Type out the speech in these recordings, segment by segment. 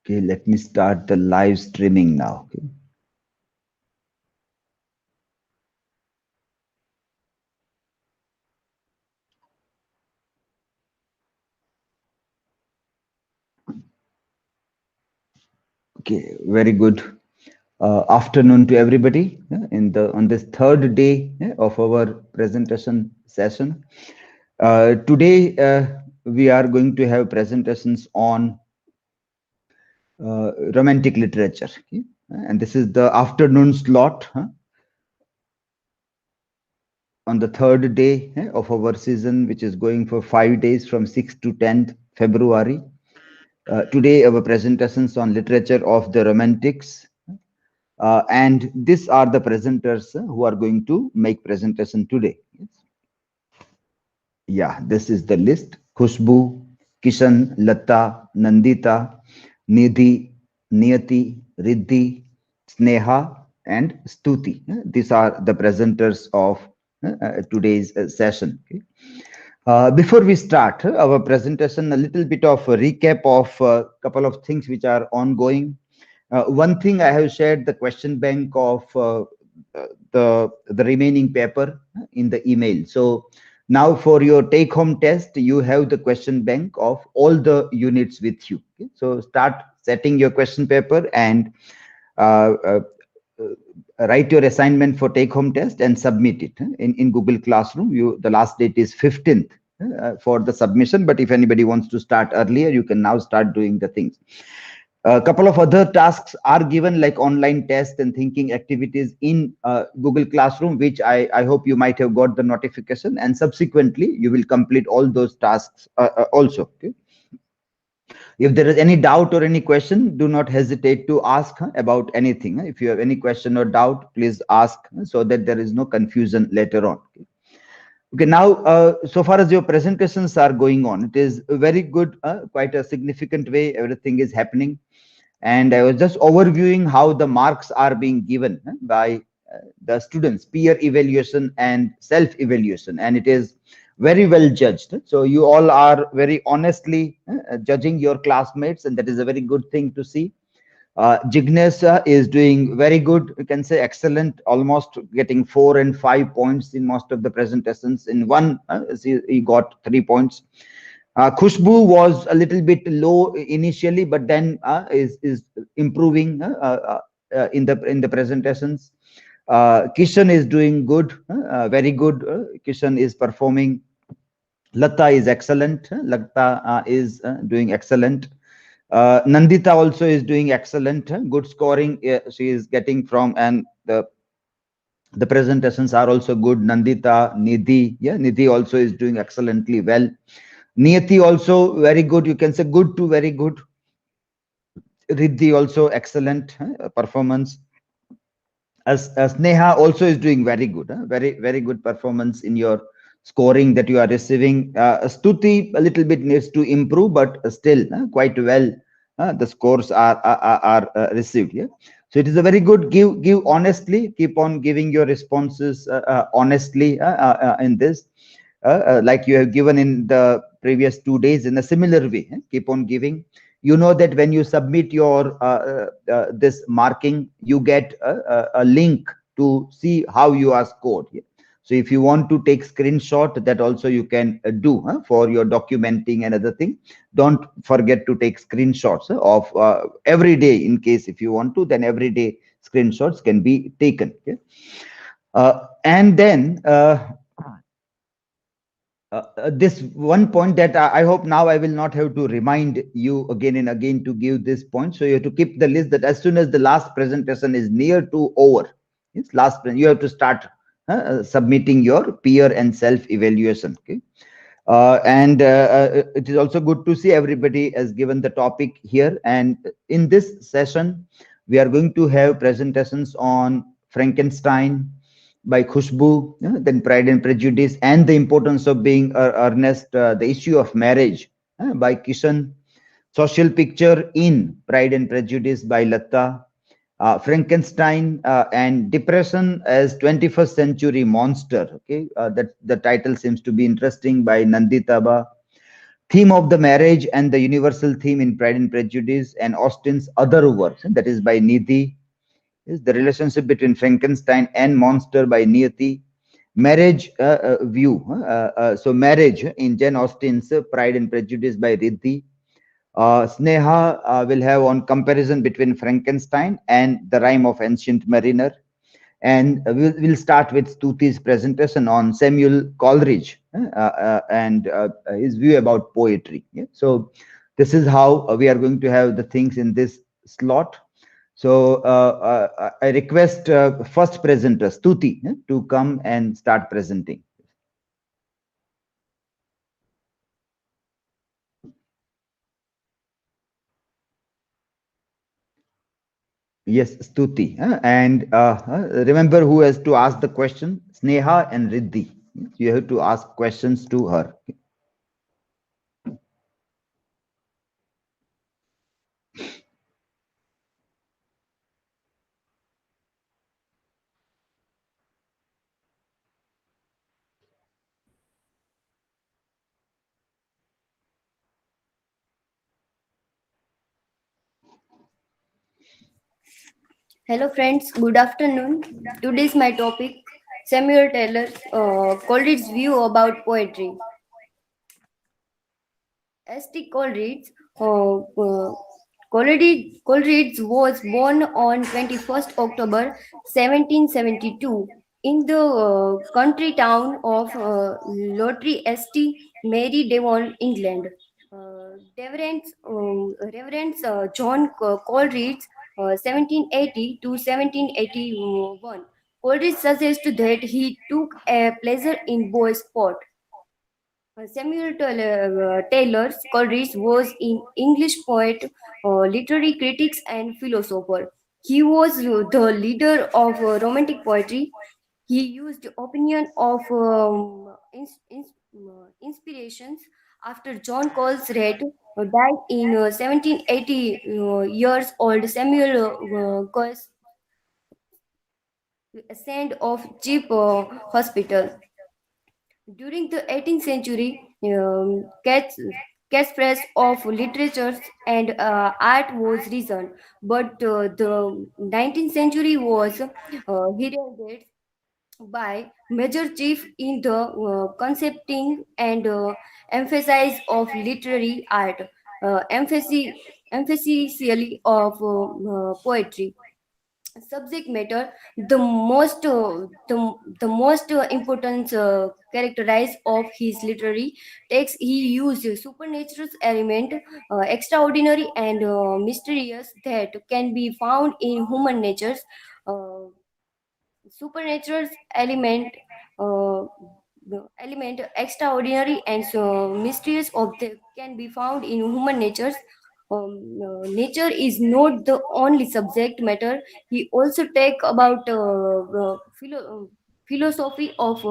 Okay, let me start the live streaming now. Okay. Okay, very good afternoon to everybody on this third day of our presentation session. Today we are going to have presentations on romantic literature, okay? And this is the afternoon slot on the third day of our season, which is going for 5 days from 6th to 10th February. Today our presentations on literature of the romantics, and these are the presenters who are going to make presentation today. Yes. Yeah, this is the list: KHUSHBU, KISHAN, Latta, Nandita, NIDHI, NIYATI, RIDDHI, SNEHA, and STUTI. These are the presenters of today's session. Okay. Before we start our presentation, a little bit of a recap of a couple of things which are ongoing. One thing, I have shared the question bank of the remaining paper in the email. So now for your take-home test, you have the question bank of all the units with you. Okay? So start setting your question paper and write your assignment for take-home test and submit it in Google Classroom. The last date is 15th for the submission, but if anybody wants to start earlier, you can now start doing the things. A couple of other tasks are given, like online tests and thinking activities in Google Classroom, which I hope you might have got the notification, and subsequently you will complete all those tasks also. Okay? If there is any doubt or any question, do not hesitate to ask about anything. If you have any question or doubt, please ask so that there is no confusion later on. Okay, now so far as your presentations are going on, it is very good, quite a significant way everything is happening. And I was just overviewing how the marks are being given by the students, peer evaluation and self-evaluation, and it is very well judged. So you all are very honestly judging your classmates, and that is a very good thing to see. Jignesh is doing very good, you can say excellent, almost getting 4 and 5 points in most of the presentations. In one, he got 3 points. KHUSHBU was a little bit low initially, but then is improving in the presentations. KISHAN is doing good, very good. KISHAN is performing. Latta is excellent. Latta is doing excellent. Nandita also is doing excellent. Good scoring she is getting from, and the presentations are also good. Nandita, Nidhi, yeah, Nidhi also is doing excellently well. NIYATI also very good, you can say good to very good. RIDDHI also excellent performance. As SNEHA also is doing very good, very good performance in your scoring that you are receiving. STUTI a little bit needs to improve, but still quite well the scores are received. Yeah, so it is a very good. Give honestly, keep on giving your responses honestly in this. Like you have given in the previous 2 days in a similar way. Keep on giving. You know that when you submit your this marking, you get a link to see how you are scored. So if you want to take screenshot, that also you can do for your documenting and other thing. Don't forget to take screenshots of every day, in case if you want to, then every day screenshots can be taken. Okay? And then this one point that I hope now I will not have to remind you again and again to give this point. So you have to keep the list that as soon as the last presentation is near to over, it's last, you have to start submitting your peer and self evaluation. Okay. And it is also good to see everybody has given the topic here. And in this session, we are going to have presentations on Frankenstein by KHUSHBU, then Pride and Prejudice, and the importance of being earnest, the issue of marriage by KISHAN, Social Picture in Pride and Prejudice by Latta, Frankenstein and Depression as 21st Century Monster. Okay, that the title seems to be interesting, by NANDITABA. theme of the marriage and the universal theme in Pride and Prejudice, and Austen's other works, that is by Nidhi, is the relationship between Frankenstein and monster by Niyati, marriage view. So marriage in Jane Austen's Pride and Prejudice by Riddhi. Sneha will have on comparison between Frankenstein and the rhyme of ancient mariner. And we'll start with Stuti's presentation on Samuel Coleridge and his view about poetry. Yeah? So this is how we are going to have the things in this slot. So I request first presenter Stuti to come and start presenting. Yes, Stuti. And remember who has to ask the question? Sneha and Riddhi. You have to ask questions to her. Hello friends, good afternoon. Today's my topic Samuel Taylor Coleridge's view about poetry. S.T. Coleridge, Coleridge was born on 21st October 1772 in the country town of Lottery St. Mary Devon, England. Reverend John Coleridge, 1780 to 1781. Coleridge suggests that he took a pleasure in boy sport. Taylor Coleridge was an English poet, literary critic, and philosopher. He was the leader of Romantic poetry. He used opinion of inspirations after John Coles Reid died in 1780 years old. Samuel Coles ascend of cheap hospital. During the 18th century, catchphrase of literature and art was risen, but the 19th century was heralded by major chief in the concepting and emphasis of literary art, emphasis of poetry subject matter. The most important characterize of his literary text. He used supernatural element, extraordinary and mysterious that can be found in human natures. uh, Supernatural uh, element extraordinary and mysterious object can be found in human natures. Nature is not the only subject matter. He also take about philosophy of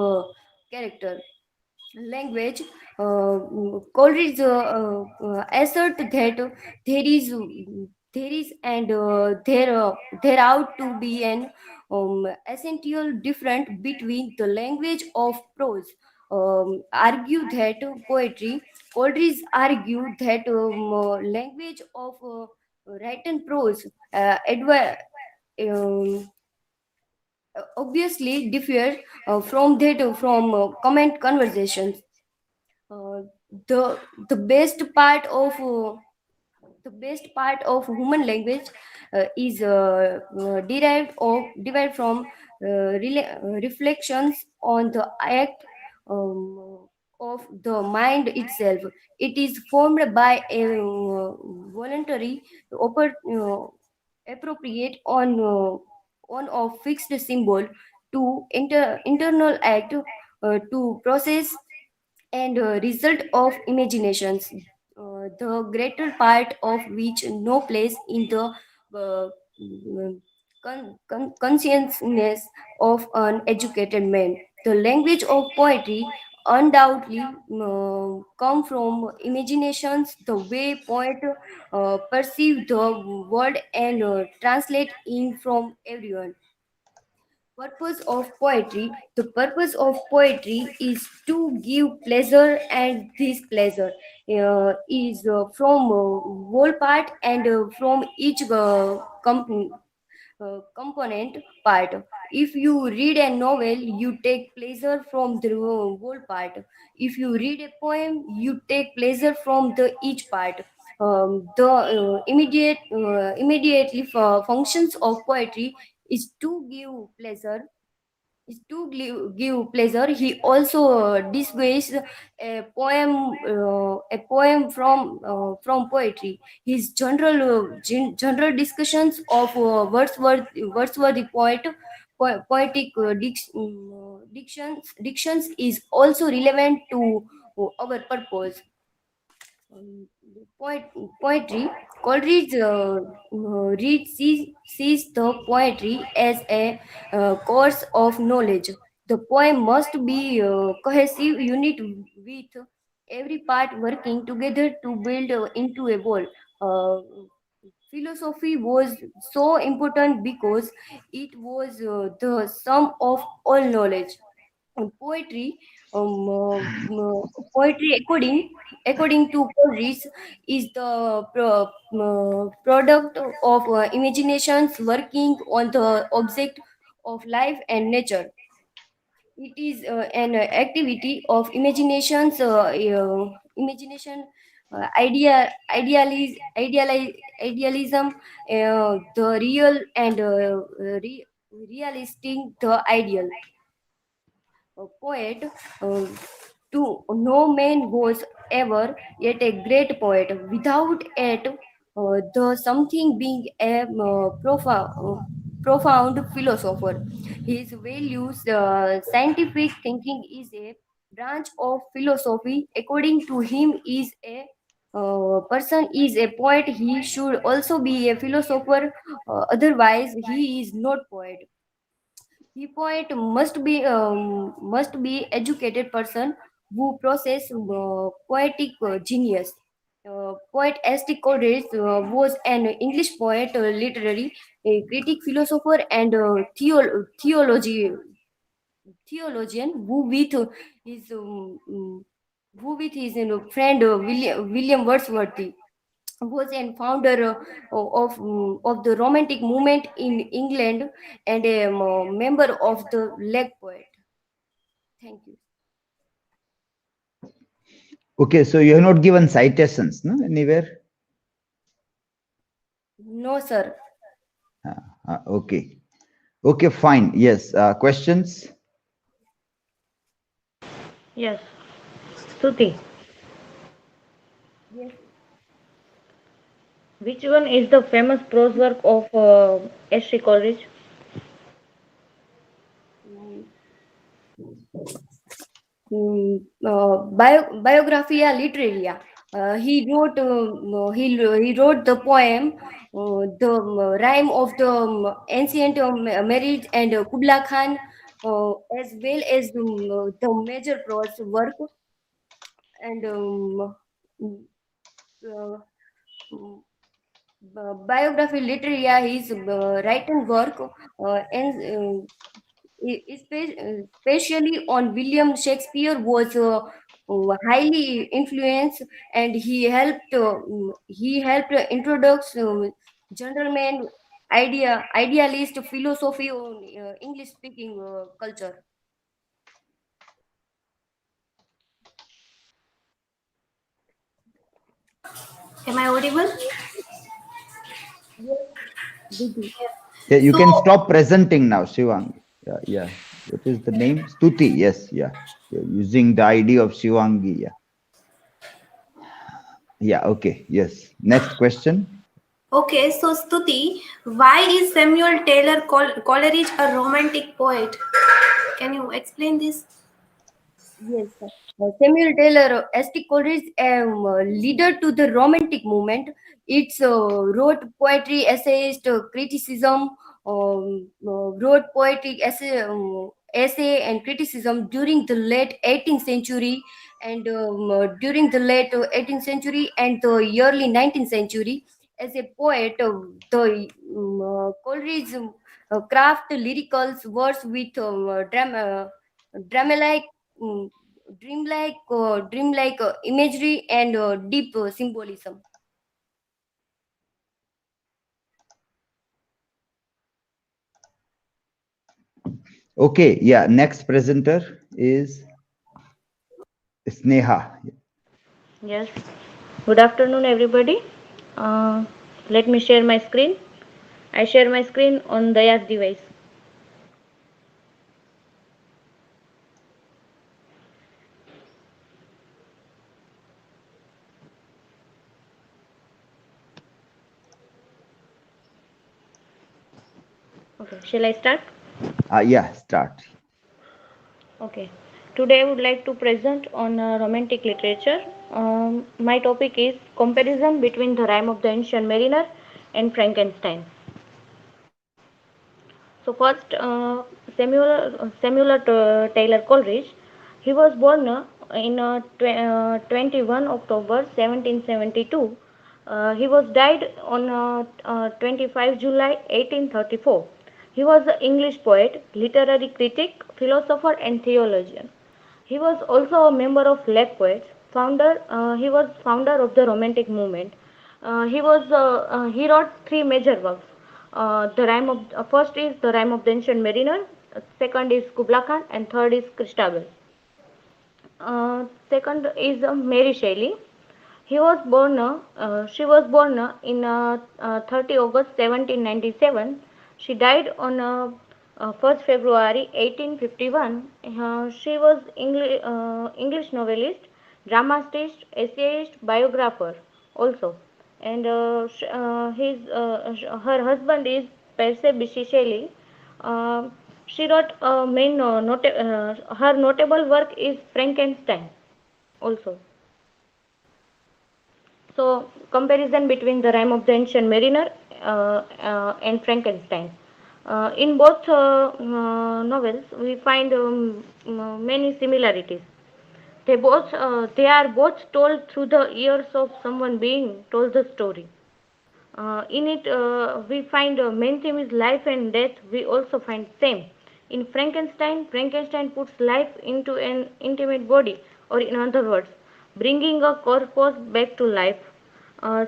character language. Coleridge assert that there is and there ought to be an essential difference between the language of prose. Argue that poetry. Coleridge argue that language of written prose um, obviously differ from comment conversations. uh, the the best part of human language is derived from reflections on the act of the mind itself. It is formed by a voluntary appropriate on of fixed symbol to internal act to process and result of imaginations, the greater part of which no place in the mm, consciousness of an educated man. The language of poetry undoubtedly come from imaginations, the way poet perceive the world and translate in from everyone. Purpose of poetry. The purpose of poetry is to give pleasure, and this pleasure is from whole part and from each component part. If you read a novel, you take pleasure from the whole part. If you read a poem, you take pleasure from the each part. The immediately functions of poetry is to give pleasure, give pleasure. He also disguised a poem from poetry. His general discussions of Wordsworthy poetic dictions is also relevant to our purpose. um, poet, Poetry. Coleridge sees the poetry as a course of knowledge. The poem must be a cohesive unit with every part working together to build into a whole. Uh, Philosophy was so important because it was the sum of all knowledge. Poetry, poetry according to Coleridge, is the product of imaginations working on the object of life and nature. It is an activity of imagination, idealism, the real and realistic, the ideal. A poet, uh, to no man was ever yet a great poet without it the something being a profound philosopher. His values, scientific thinking is a branch of philosophy. According to him, is a person is a poet, he should also be a philosopher. Otherwise, he is not poet. The poet must be educated person who possess poetic genius. Poet S.T. Coleridge was an English poet, literary critic, philosopher, and theologian his um, um, his friend William Wordsworthy was a founder of the Romantic movement in England and a member of the Leg Poet. Thank you. Okay, so you have not given citations, no, anywhere? No, sir. Okay. Okay, fine. Yes. Questions? Yes. Stuti, Yes. which one is the famous prose work of S.C. Coleridge? Mm, Biographia Literaria. He wrote the poem, the rhyme of the ancient marriage and Kubla Khan, as well as the major prose work and uh, biography literaria. His written work and especially on William Shakespeare was highly influenced, and he helped introduce gentleman idealist philosophy on English speaking culture. Am I audible? Yes, Didi. Yeah, you can So, stop presenting now, Shivang. Yeah, yeah. What is the name? Stuti. Yes, yeah. You're using the ID of Shivangi. Yeah. Yeah. Okay. Yes. Next question. okay, so Stuti, why is Samuel Taylor Coleridge a romantic poet? Can you explain this? Yes, sir. Samuel Taylor, S.T. Coleridge, leader to the Romantic movement. It's wrote poetry, essayist, criticism, wrote poetic essay and criticism during the late 18th century and during the late 18th century and the early 19th century. As a poet, the Coleridge. craft lyrical words with drama-like, um, dreamlike imagery and deep symbolism. Okay, yeah. Next presenter is Sneha. Yes. Good afternoon, everybody. Uh, Let me share my screen. I share my screen on Daya's device. Okay. Shall I start? Yeah, start. Okay. Today I would like to present on romantic literature. My topic is comparison between the rhyme of the ancient mariner and Frankenstein. So first, Samuel Taylor Coleridge. He was born in 21 October 1772. He was died on 25 July 1834. He was an English poet, literary critic, philosopher, and theologian. He was also a member of LAKHUPOTA. He was founder of the Romantic movement. He wrote three major works. The rhyme of First is the rhyme of the ancient mariner. Second is Kubla Khan, and third is Christabel. Second is Mary Shelley. She was born in 30 August 1797. She died on 1st February 1851. She was English novelist, dramatist, essayist, biographer also. And her husband is Percy Bysshe Shelley. Uh, she wrote her notable work is Frankenstein also. So, comparison between the rhyme of the ancient mariner and Frankenstein. In both novels, we find many similarities. They are both told through the ears of someone being told the story. In it, we find main theme is life and death. We also find same. In Frankenstein puts life into an intimate body, or in other words, bringing a corpse back to life.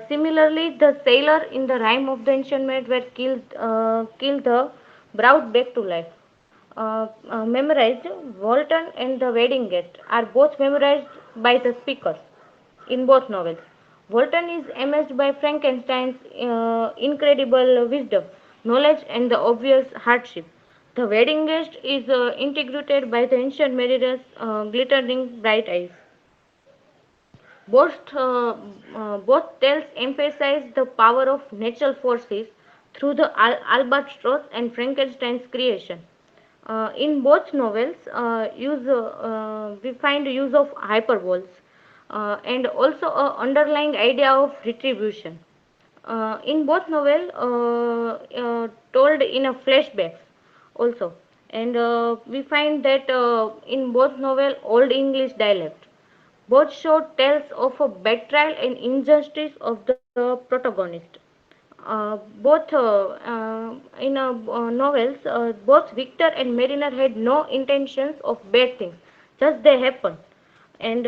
Similarly, the sailor in the rhyme of the ancient maid were killed the brought back to life. Memorized, Walton and the wedding guest are both memorized by the speakers in both novels. Walton is amazed by Frankenstein's incredible wisdom, knowledge, and the obvious hardship. The wedding guest is integrated by the ancient mariner's glittering bright eyes. Both tales emphasize the power of natural forces through the albatross and Frankenstein's creation. In both novels, we find use of hyperboles and also a underlying idea of retribution. In both novels, told in a flashbacks also, and we find that in both novel Old English dialect. Both show tales of a betrayal and injustice of the protagonist. Both in novels, both Victor and Mariner had no intentions of bad things, just they happen, and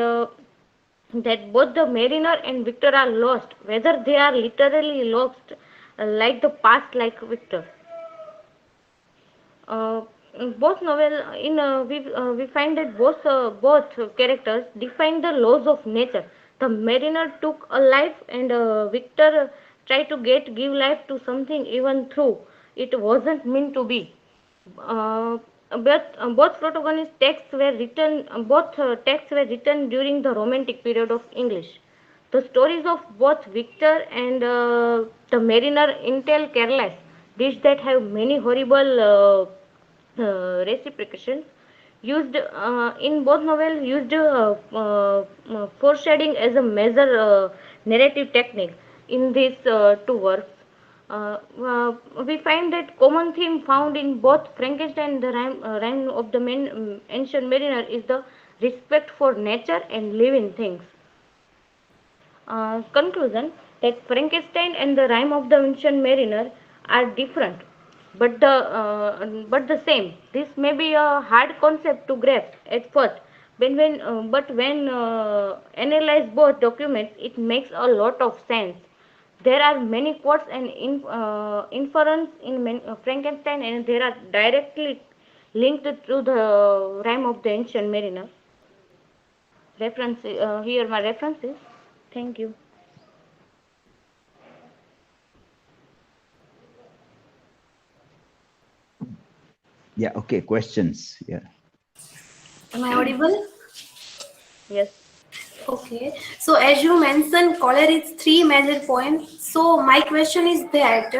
that both the Mariner and Victor are lost, whether they are literally lost, like the past, like Victor. Uh, both novel we find that both characters define the laws of nature. The mariner took a life, and Victor tried to give life to something even though it wasn't meant to be. uh, both protagonist texts were written both texts were written during the romantic period of English. The stories of both Victor and the mariner entail careless deeds that have many horrible reciprocations. Used in both novels, used foreshadowing as a major narrative technique in these two works. We find that common theme found in both Frankenstein and the rhyme of the ancient mariner is the respect for nature and living things. Conclusion, that Frankenstein and the rhyme of the ancient mariner are different, but the same. This may be a hard concept to grasp at first. But when analyze both documents, it makes a lot of sense. There are many quotes and inference in Frankenstein, and they are directly linked to the rhyme of the ancient mariner. Reference here my references. Thank you. Yeah. Okay. Questions. Yeah. Am I audible? Yes. Okay. So as you mentioned, Coleridge's three major poems. So my question is that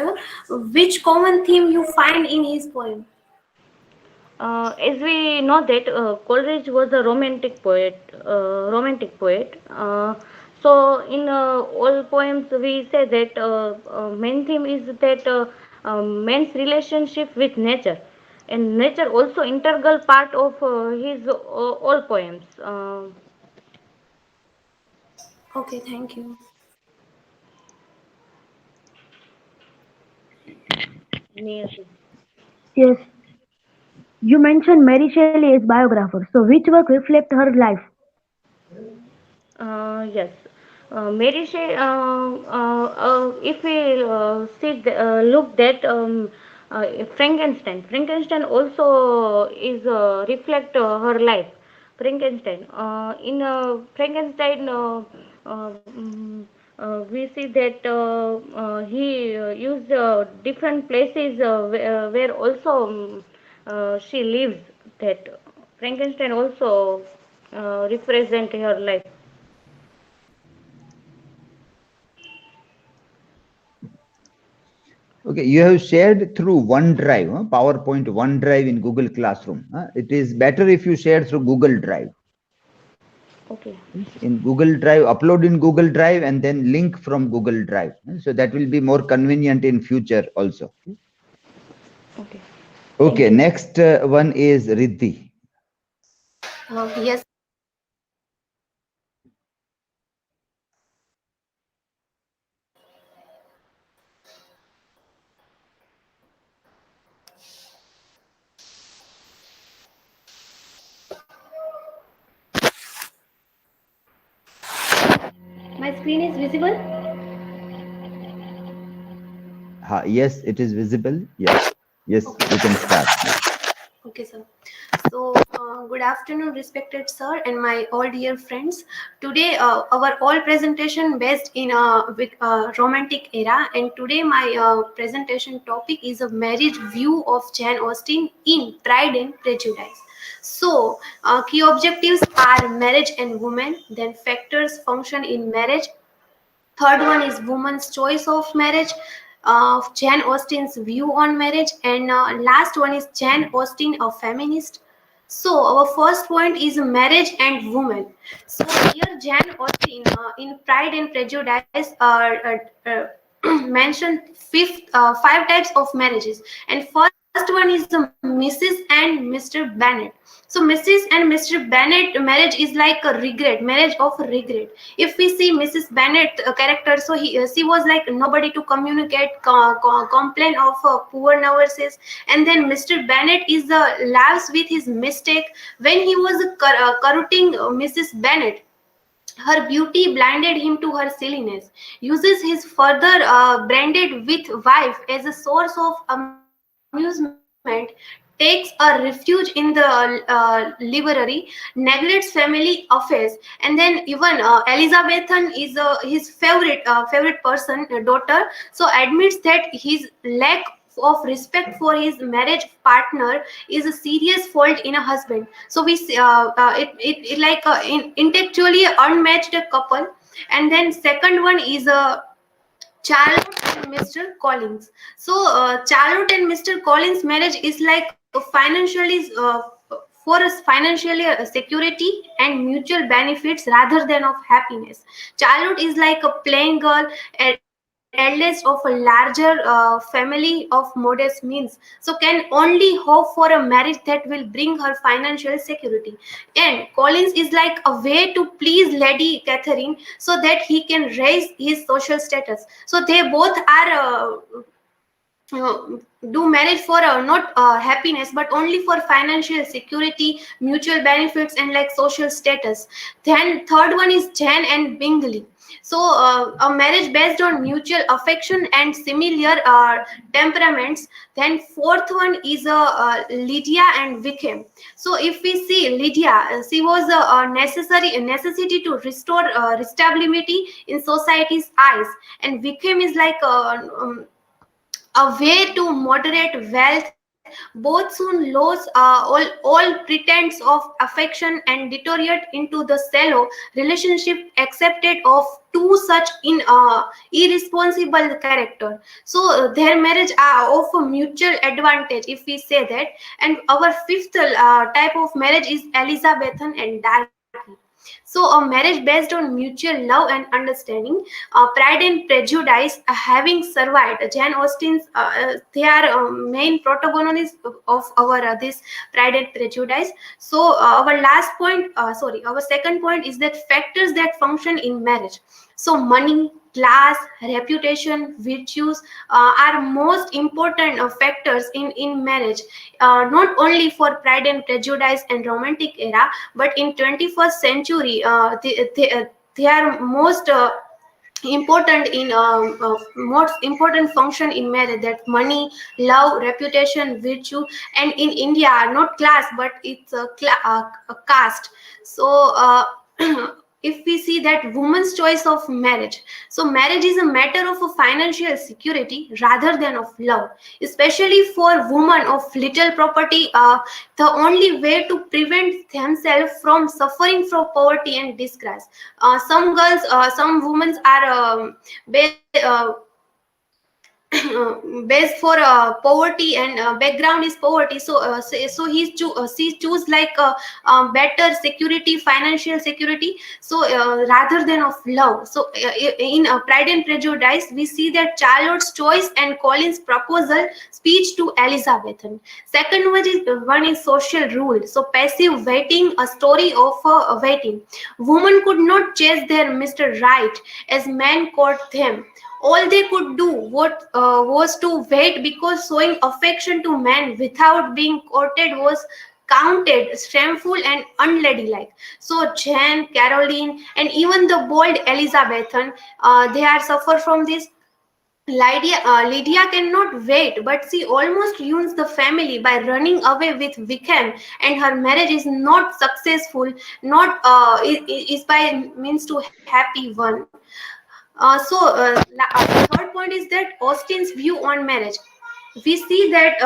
which common theme you find in his poem? As we know that Coleridge was a romantic poet. So in all poems we say that main theme is that man's relationship with nature, and nature also integral part of his all poems. Okay, thank you. NIYATI. Yes, you mentioned Mary Shelley as biographer. So which work reflect her life? Yes. Mary Shelley, if we look that Frankenstein also is reflect her life. Frankenstein. In Frankenstein, we see that he used different places where also she lives. That Frankenstein also represent her life. Okay, you have shared through OneDrive, PowerPoint OneDrive in Google Classroom. It is better if you share through Google Drive. Okay. In Google Drive, upload in Google Drive and then link from Google Drive. So that will be more convenient in future also. Okay. Okay, next one is Riddhi. Yes. My screen is visible. Yes, it is visible. Yes, yes, Okay. you can start. Yes. Okay, sir. So, good afternoon, respected sir, and my all dear friends. Today, our all presentation based in with romantic era, and today my presentation topic is a marriage view of Jane Austen in Pride and Prejudice. So, key objectives are marriage and women, then factors function in marriage. Third one is woman's choice of marriage, Jane Austen's view on marriage, and last one is Jane Austen, a feminist. So our first point is marriage and women. So here Jane Austen in Pride and Prejudice mentioned five types of marriages, and first one is the Mrs. and Mr. Bennet. So Mrs. and Mr. Bennet marriage is like a regret, marriage of regret. If we see Mrs. Bennet character, so she was like nobody to communicate, complain of poor nurses, and then Mr. Bennet is laughs with his mistake when he was corrupting Mrs. Bennet. Her beauty blinded him to her silliness. Uses his further branded with wife as a source of amusement. Takes a refuge in the library. Neglects family affairs, and then even Elizabethan is his favorite person, daughter. So admits that his lack of respect for his marriage partner is a serious fault in a husband. So we see, it like intellectually unmatched couple. And then second one is a Charlotte and Mr. Collins. So Charlotte and Mr. Collins marriage is like financially for us financially security and mutual benefits rather than of happiness. Charlotte is like a plain girl, eldest of a larger family of modest means, so can only hope for a marriage that will bring her financial security. And Collins is like a way to please Lady Catherine so that he can raise his social status. So they both are do marriage for not happiness but only for financial security, mutual benefits, and like social status. Then third one is Jan and Bingley. So a marriage based on mutual affection and similar temperaments. Then fourth one is Lydia and Wickham. So if we see Lydia, she was a necessity to restore stability in society's eyes, and Wickham is like a way to moderate wealth. Both soon lose all pretense of affection and deteriorate into the shallow relationship accepted of two such irresponsible character. So their marriage are of a mutual advantage, if we say that. And our fifth type of marriage is Elizabethan and Darky. So a marriage based on mutual love and understanding, Pride and Prejudice having survived. Jane Austen's they are main protagonists of our this Pride and Prejudice. So our second point is that factors that function in marriage. So money, class, reputation, virtues are most important factors in marriage, not only for Pride and Prejudice and Romantic era, but in 21st century they are most important in most important function in marriage, that money, love, reputation, virtue. And in India, not class but it's a caste. So if we see that woman's choice of marriage, so marriage is a matter of a financial security rather than of love, especially for women of little property. The only way to prevent themselves from suffering from poverty and disgrace. Some women are ba- based for poverty, and background is poverty. So she choose like better security, financial security, so rather than of love. So in Pride and Prejudice we see that Charlotte's choice and Colin's proposal speech to Elizabethan. Second one is social rule. So passive waiting, a story of waiting. Women could not chase their Mr. Right as men court them. All they could do was to wait, because showing affection to men without being courted was counted shameful and unladylike. So Jane, Caroline, and even the bold Elizabethan, they are suffer from this. Lydia cannot wait, but she almost ruins the family by running away with Wickham, and her marriage is not successful, not is by means to happy one. The third point is that Austen's view on marriage. We see that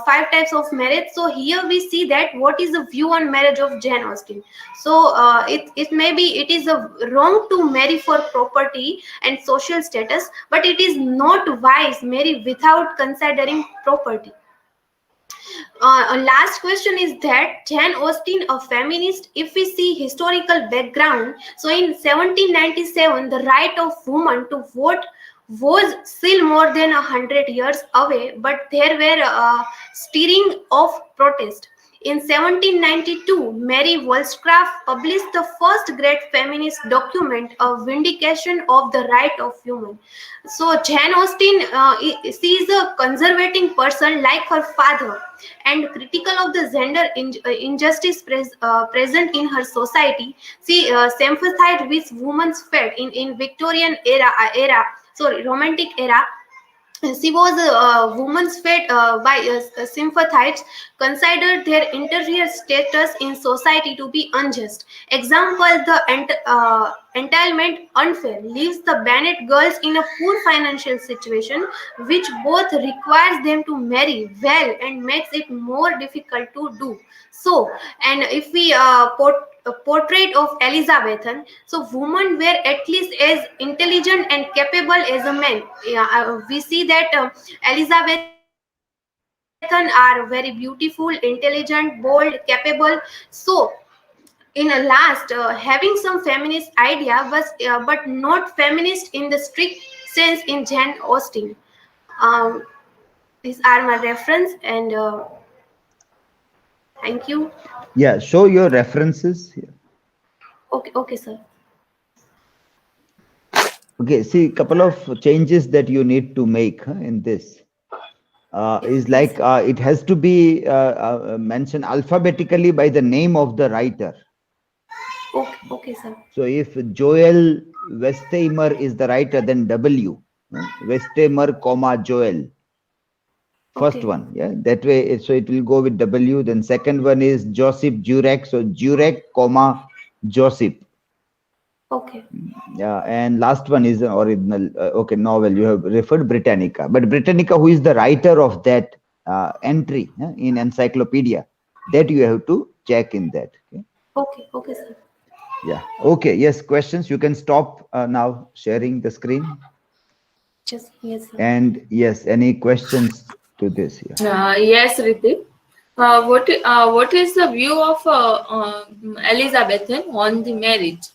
five types of marriage. So here we see that what is the view on marriage of Jane Austen. So it may be it is a wrong to marry for property and social status, but it is not wise marry without considering property. Last question is that Jane Austen, a feminist, if we see historical background, so in 1797, the right of women to vote was still more than 100 years away, but there were stirring of protest. In 1792, Mary Wollstonecraft published the first great feminist document, A Vindication of the Right of Women. So Jane Austen, she is a conservative person like her father, and critical of the gender injustice present in her society. She sympathized with women's fate in Victorian Romantic era. She was a woman's fate by sympathites considered their interior status in society to be unjust. Example, the entitlement unfair leaves the Bennett girls in a poor financial situation, which both requires them to marry well and makes it more difficult to do so. And if we a portrait of Elizabethan, so women were at least as intelligent and capable as a man. We see that Elizabethan are very beautiful, intelligent, bold, capable. So in a last, having some feminist idea was but not feminist in the strict sense in Jane Austen. um, these are my reference, and thank you. Yeah, show your references here. Okay, sir. Okay, see, couple of changes that you need to make in this. is like it has to be mentioned alphabetically by the name of the writer. Okay, sir. So if Joel Westheimer is the writer, then W, Westheimer, comma Joel. First one, yeah, that way. So it will go with W. Then second one is Joseph Jurek, so Jurek, comma Joseph. Okay. Yeah, and last one is the original. Okay, novel. You have referred Britannica, but Britannica, who is the writer of that entry in encyclopedia, that you have to check in that. Okay, sir. Yeah. Okay. Yes. Questions. You can stop now sharing the screen. Yes, sir. And yes, any questions to this? Yeah. Yes, Riddhi. What is the view of Elizabeth on the marriage?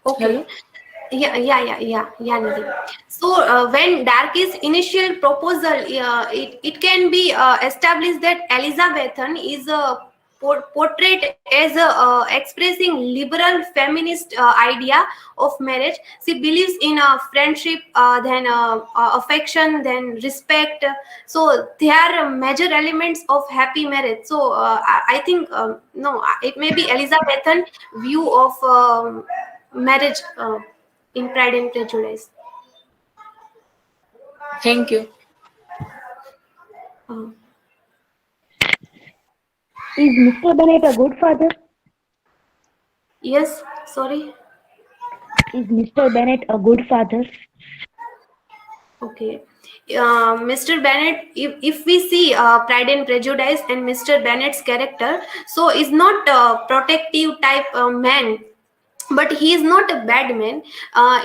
Okay. Hello? Yeah, Nidhi. So when Darky's initial proposal, it can be established that Elizabethan is portrayed as expressing liberal feminist idea of marriage. She believes in friendship, then affection, then respect. So they are major elements of happy marriage. So I think no, it may be Elizabethan view of marriage. In Pride and Prejudice. Thank you. Is Mr. Bennett a good father? Yes, sorry. Is Mr. Bennett a good father? Okay. Mr. Bennett, if we see Pride and Prejudice and Mr. Bennett's character, so is not a protective type man, but he is not a bad man.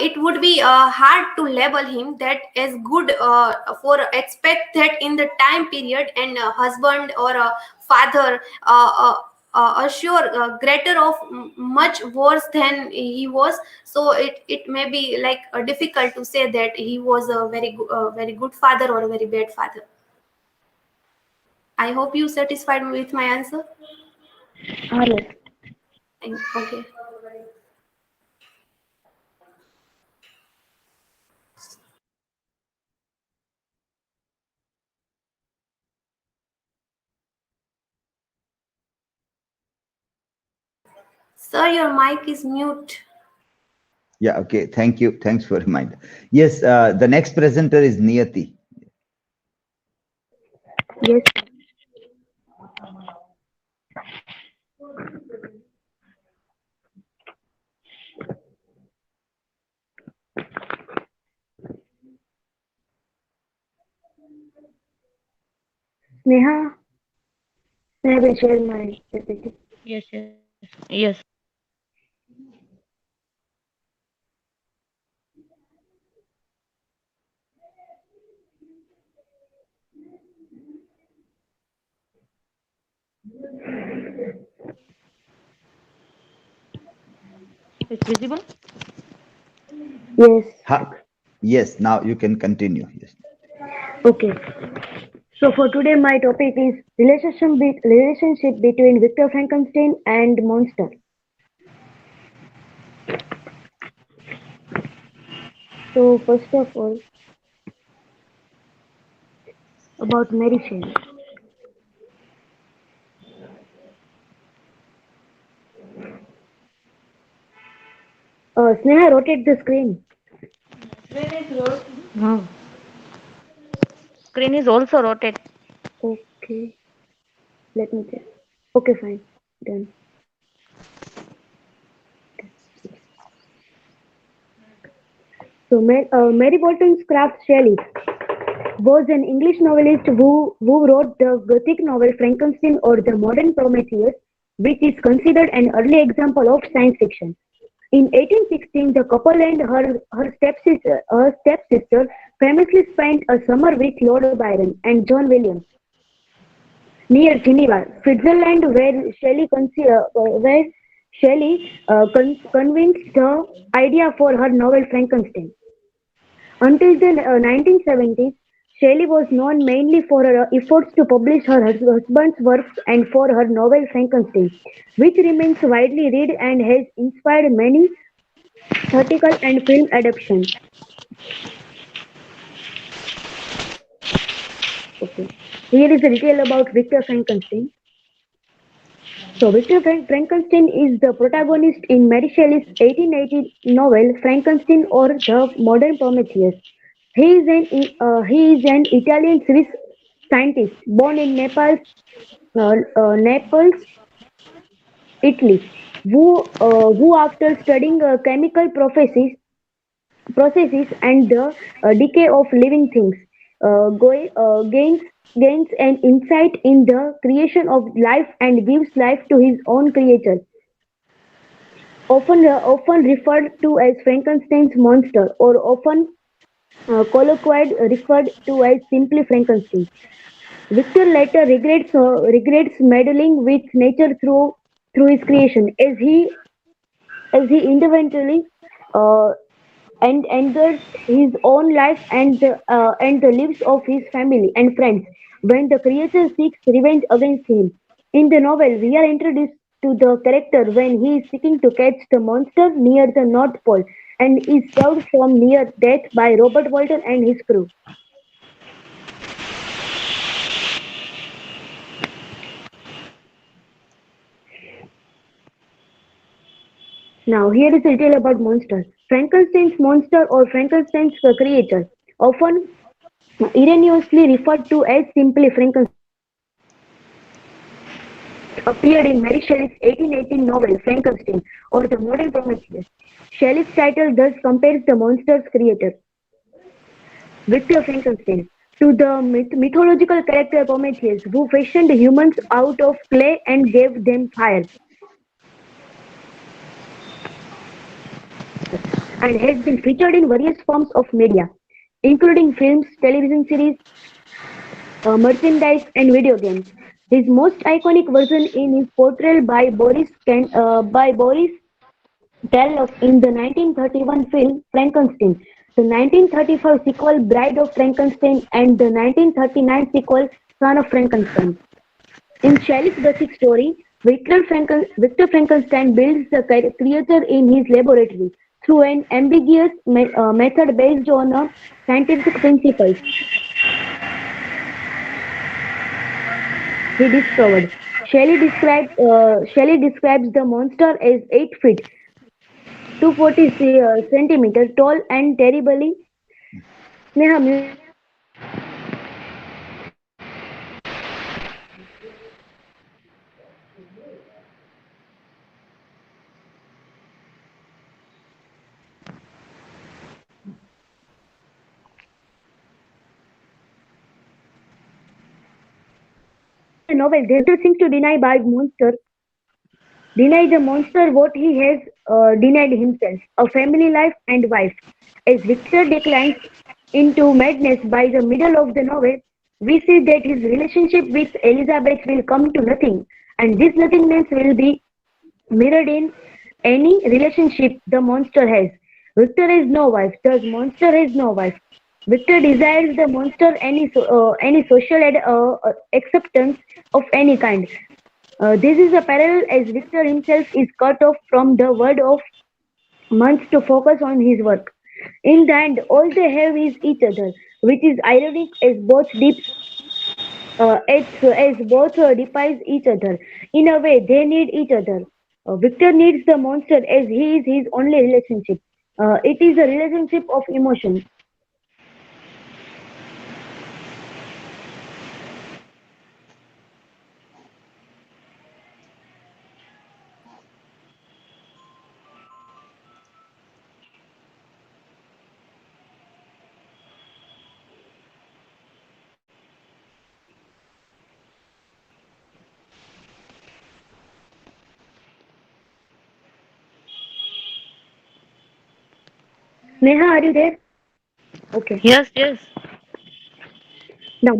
It would be hard to label him that as good for expect that in the time period and husband or a father assure greater of much worse than he was. So it may be like difficult to say that he was a very good father or a very bad father. I hope you satisfied with my answer. Yes. Okay. Sir, your mic is mute. Yeah. Okay. Thank you. Thanks for reminder. Yes. The next presenter is NIYATI. Yes. Sneha will share my PPT. Yes. It's visible? Yes. Yes. Now you can continue. Yes. Okay. So for today, my topic is relationship between Victor Frankenstein and monster. So first of all, about Mary Shelley. Sneha, rotate the screen. No. Screen is also rotated. Okay. Let me check. Okay, fine. Done. So Mary Wollstonecraft Shelley was an English novelist who wrote the Gothic novel Frankenstein or the Modern Prometheus, which is considered an early example of science fiction. In 1816, the couple and her stepsister famously spent a summer with Lord Byron and John Williams near Geneva, Switzerland, where Shelley convinced the idea for her novel Frankenstein. Until the 1970s, Shelley was known mainly for her efforts to publish her husband's works and for her novel Frankenstein, which remains widely read and has inspired many theatrical and film adaptations. Okay. Here is a detail about Victor Frankenstein. So Victor Frankenstein is the protagonist in Mary Shelley's 1880 novel Frankenstein or the Modern Prometheus. He is an Italian Swiss scientist born in Naples, Italy, who after studying chemical processes and the decay of living things, gains an insight in the creation of life and gives life to his own creature, often referred to as Frankenstein's monster, or often colloquially referred to as simply Frankenstein. Victor later regrets meddling with nature through his creation, as he involuntarily uh, and endangers his own life and the lives of his family and friends when the creature seeks revenge against him. In the novel, we are introduced to the character when he is seeking to catch the monster near the North Pole and is saved from near death by Robert Walton and his crew. Now, here is a detail about monster. Frankenstein's monster or Frankenstein's creature, often erroneously referred to as simply Frankenstein, appeared in Mary Shelley's 1818 novel Frankenstein or the Modern Prometheus. Shelley's title thus compares the monster's creator, Victor Frankenstein, to the mythological character Prometheus, who fashioned humans out of clay and gave them fire, and has been featured in various forms of media, including films, television series, merchandise, and video games. His most iconic version in his portrayal by Boris Karloff in the 1931 film Frankenstein, the 1935 sequel Bride of Frankenstein, and the 1939 sequel Son of Frankenstein. In Shelley's basic story, Victor Frankenstein builds the creature in his laboratory through an ambiguous method based on scientific principles he discovered. Shelley describes the monster as 8 feet, 240 centimeters tall and terribly. Sneha, in the novel, the character seems to deny the monster what he has denied himself, a family life and wife. As Victor declines into madness by the middle of the novel, we see that his relationship with Elizabeth will come to nothing, and this nothingness will be mirrored in any relationship the monster has. Victor has no wife, thus monster has no wife. Victor desires the monster any social acceptance of any kind. This is a parallel as Victor himself is cut off from the world of months to focus on his work. In the end, all they have is each other, which is ironic as both defies each other. In a way, they need each other. Victor needs the monster as he is his only relationship. It is a relationship of emotion. Neha, are you there? Okay. Yes, yes. Now,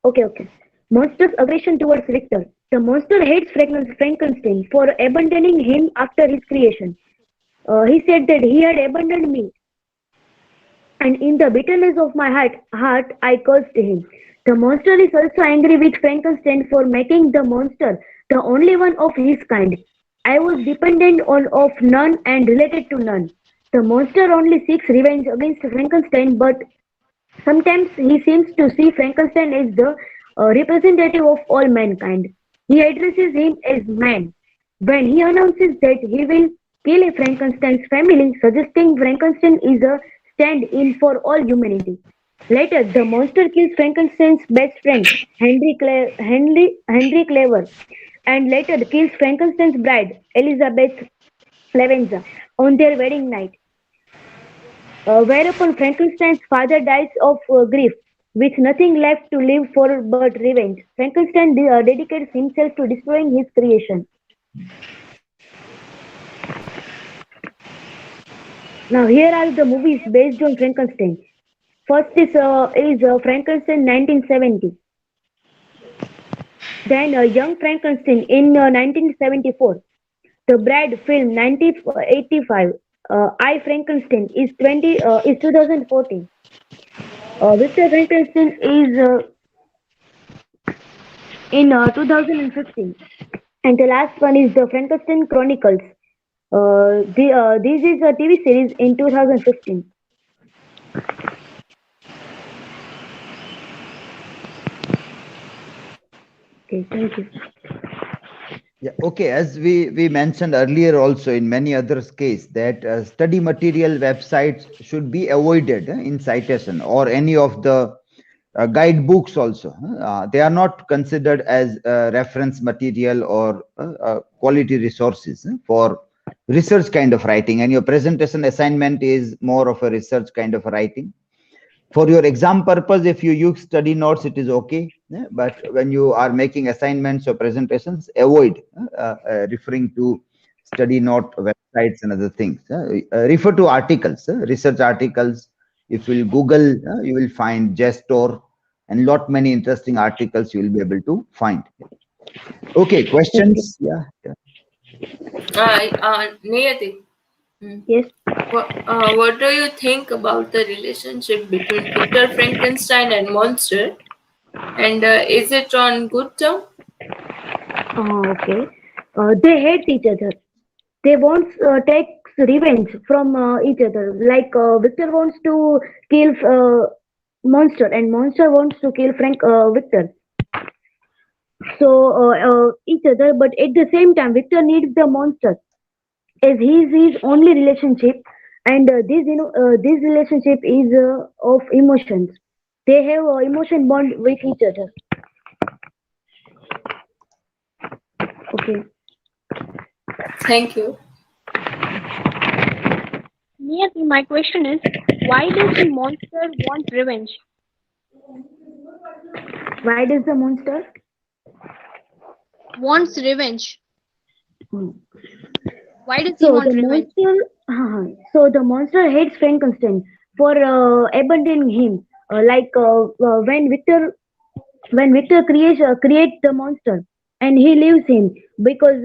okay. Monster's aggression towards Victor. The monster hates Frankenstein for abandoning him after his creation. He said that he had abandoned me, and in the bitterness of my heart, I cursed him. The monster is also angry with Frankenstein for making the monster the only one of his kind. I was dependent on of none and related to none. The monster only seeks revenge against Frankenstein, but Sometimes he seems to see Frankenstein as the representative of all mankind. He addresses him as man when he announces that he will kill Frankenstein's family, suggesting Frankenstein is a stand-in for all humanity. Later, the monster kills Frankenstein's best friend, Henry Clever, and later kills Frankenstein's bride, Elizabeth Lavenza, on their wedding night. Whereupon Frankenstein's father dies of grief, with nothing left to live for but revenge. Frankenstein dedicates himself to destroying his creation. Now here are the movies based on Frankenstein. First is Frankenstein 1970. Then Young Frankenstein in 1974. The Bride film 1985. I Frankenstein is 2014. Victor Frankenstein is in 2015. And the last one is the Frankenstein Chronicles. This is a TV series in 2015. Okay, thank you. Yeah, okay. As we mentioned earlier also in many others case that study material websites should be avoided in citation or any of the guidebooks also. They are not considered as reference material or quality resources for research kind of writing, and your presentation assignment is more of a research kind of writing. For your exam purpose, if you use study notes, it is okay. But when you are making assignments or presentations, avoid referring to study note websites and other things. Refer to articles, research articles. If you Google, you will find JSTOR and lot many interesting articles you will be able to find. Okay, questions? Yeah. Niyati. Yes. What do you think about the relationship between Victor Frankenstein and monster? And is it on good term? Okay. They hate each other. They want take revenge from each other. Like Victor wants to kill Monster, and Monster wants to kill Victor. So each other, but at the same time, Victor needs the Monster as his only relationship, and this relationship is of emotions. They have emotion bond with each other. Okay. Thank you. Niyati, my question is, why does the monster want revenge? Why does the monster Wants revenge. Hmm. Why does he want revenge? So the monster hates Frankenstein for abandoning him. When Victor creates the monster, and he leaves him because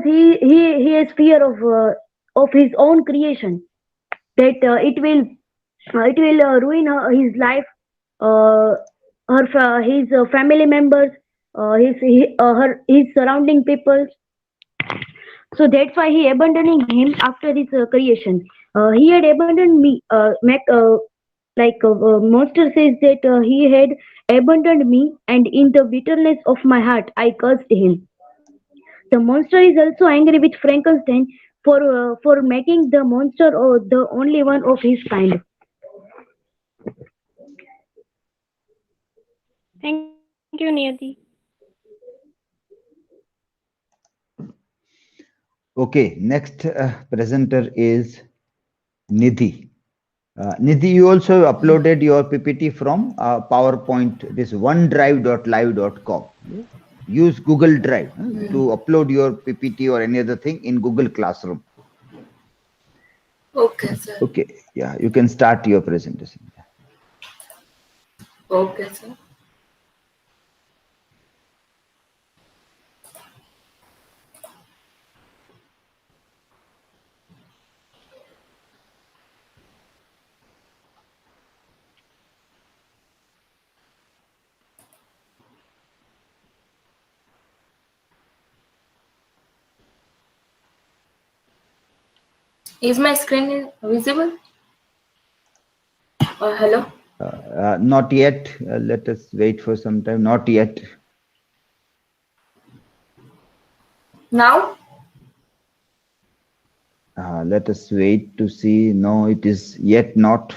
he has fear of his own creation, that it will ruin his life, his family members, his surrounding people. So that's why he abandoning him after his creation. He had abandoned me. Monster says that he had abandoned me, and in the bitterness of my heart, I cursed him. The monster is also angry with Frankenstein for making the monster the only one of his kind. Thank you, Niyati. Okay, next presenter is Nidhi. Nidhi, you also uploaded your PPT from PowerPoint, this onedrive.live.com. Use Google Drive to upload your PPT or any other thing in Google Classroom. Okay, sir. Okay, yeah, you can start your presentation. Okay, sir. Is my screen visible? Hello. Not yet. Let us wait for some time. Not yet. Now? Let us wait to see. No, it is yet not.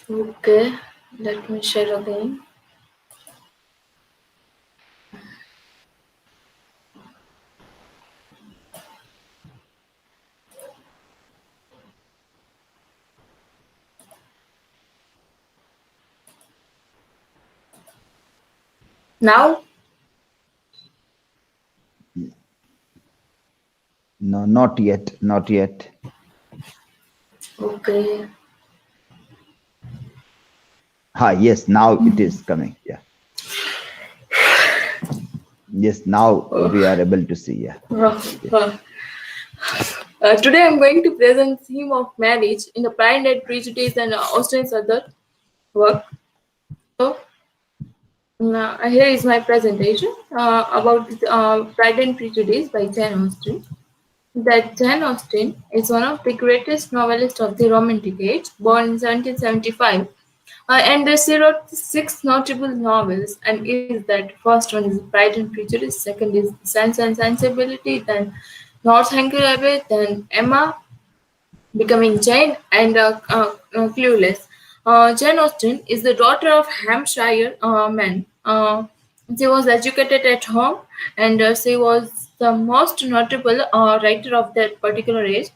Okay, let me share again. Now? No, not yet. Not yet. Okay. Yes, now it is coming. Yeah. Yes, now we are able to see. Yeah. Today I'm going to present the theme of marriage in the Pride and Prejudice and Austen's other work. So, here is my presentation about Pride and Prejudice by Jane Austen. That Jane Austen is one of the greatest novelists of the Romantic Age, born in 1775. And she wrote 6 notable novels, and is that first one is Pride and Prejudice, second is Sense and Sensibility, then Northanger Abbey, then Emma, Becoming Jane, and Clueless. Jane Austen is the daughter of Hampshire man. She was educated at home, and she was the most notable writer of that particular age.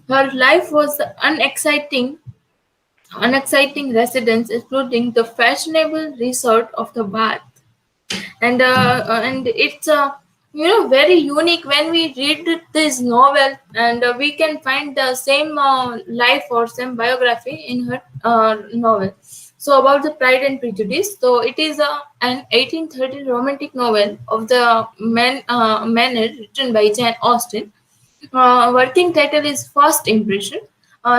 Her life was unexciting residence, including the fashionable resort of the Bath, and it's very unique when we read this novel, and we can find the same life or same biography in her novel. So about the Pride and Prejudice, so it is an 1830 romantic novel of the manner written by Jane Austen. Working title is First Impression,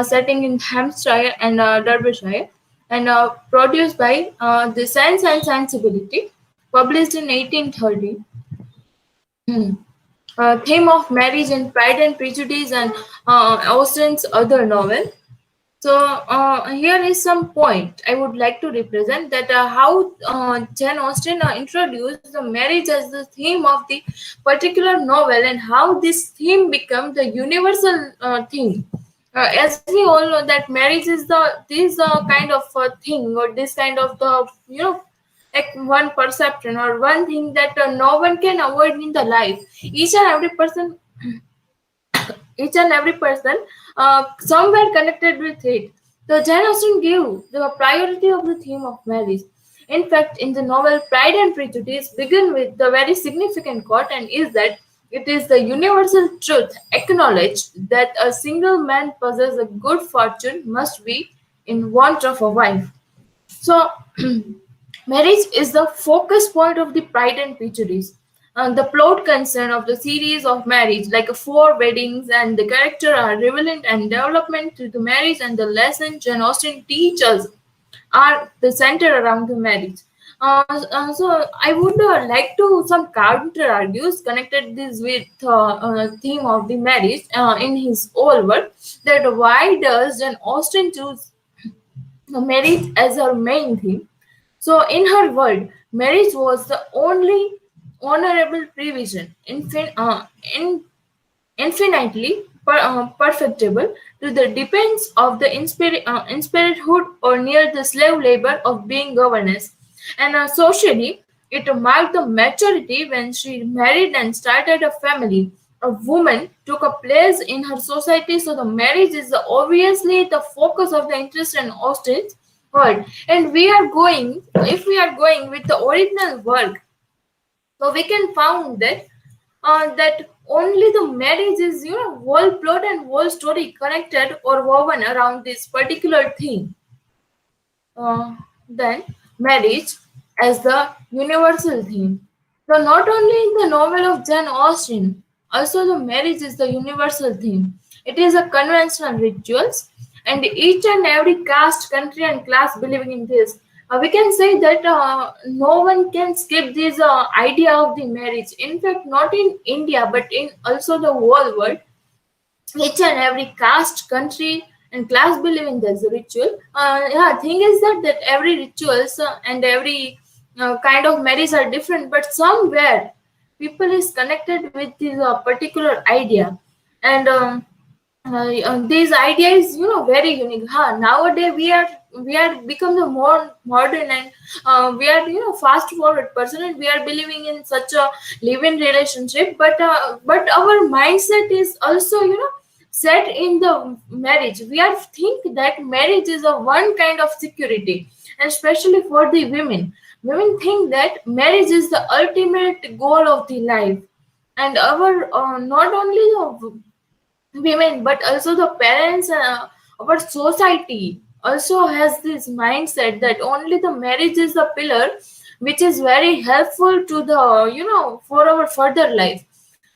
setting in Hampshire and Derbyshire, and produced by the Sense and Sensibility, published in 1830. Theme of marriage and Pride and Prejudice and Austen's other novel. So here is some point I would like to represent, that how Jane Austen introduced the marriage as the theme of the particular novel, and how this theme became the universal theme. As we all know that marriage is this kind of thing, or this kind of the like one perception or one thing that no one can avoid in the life. Each and every person somewhere connected with it. So Jane Austen gave the priority of the theme of marriage. In fact, in the novel Pride and Prejudice begin with the very significant quote, and is that it is the universal truth acknowledged that a single man possess a good fortune must be in want of a wife. So marriage is the focus point of the Pride and Prejudice. The plot concern of the series of marriage, like 4 weddings, and the character are relevant and development to the marriage, and the lesson Jane Austen teaches are the center around the marriage. So I would like to some counter argues connected this with theme of the marriage in his whole work, that why does Jane Austen choose marriage as her main theme? So in her world, marriage was the only honorable provision, infinitely perfectible to the depends of the inspirithood or near the slave labor of being governess. And socially, it marked the maturity when she married and started a family. A woman took a place in her society, so the marriage is obviously the focus of the interest in Austen's world. And if we are going with the original work, so we can found that that only the marriage is whole plot and whole story connected or woven around this particular theme. Then marriage as the universal theme. So not only in the novel of Jane Austen, also the marriage is the universal theme. It is a conventional rituals, and each and every caste, country, and class believing in this. We can say that no one can skip this idea of the marriage. In fact, not in India, but in also the whole world. each and every caste, country, and class believe in this ritual. Yeah, thing is that every rituals and every kind of marriage are different, but somewhere people is connected with this particular idea, and this idea is very unique. Nowadays we are become the more modern, and we are fast forward person, and we are believing in such a live-in relationship, but our mindset is also set in the marriage. We are think that marriage is a one kind of security, and especially for the women think that marriage is the ultimate goal of the life. And our not only the women but also the parents, our society also has this mindset that only the marriage is the pillar which is very helpful to the for our further life.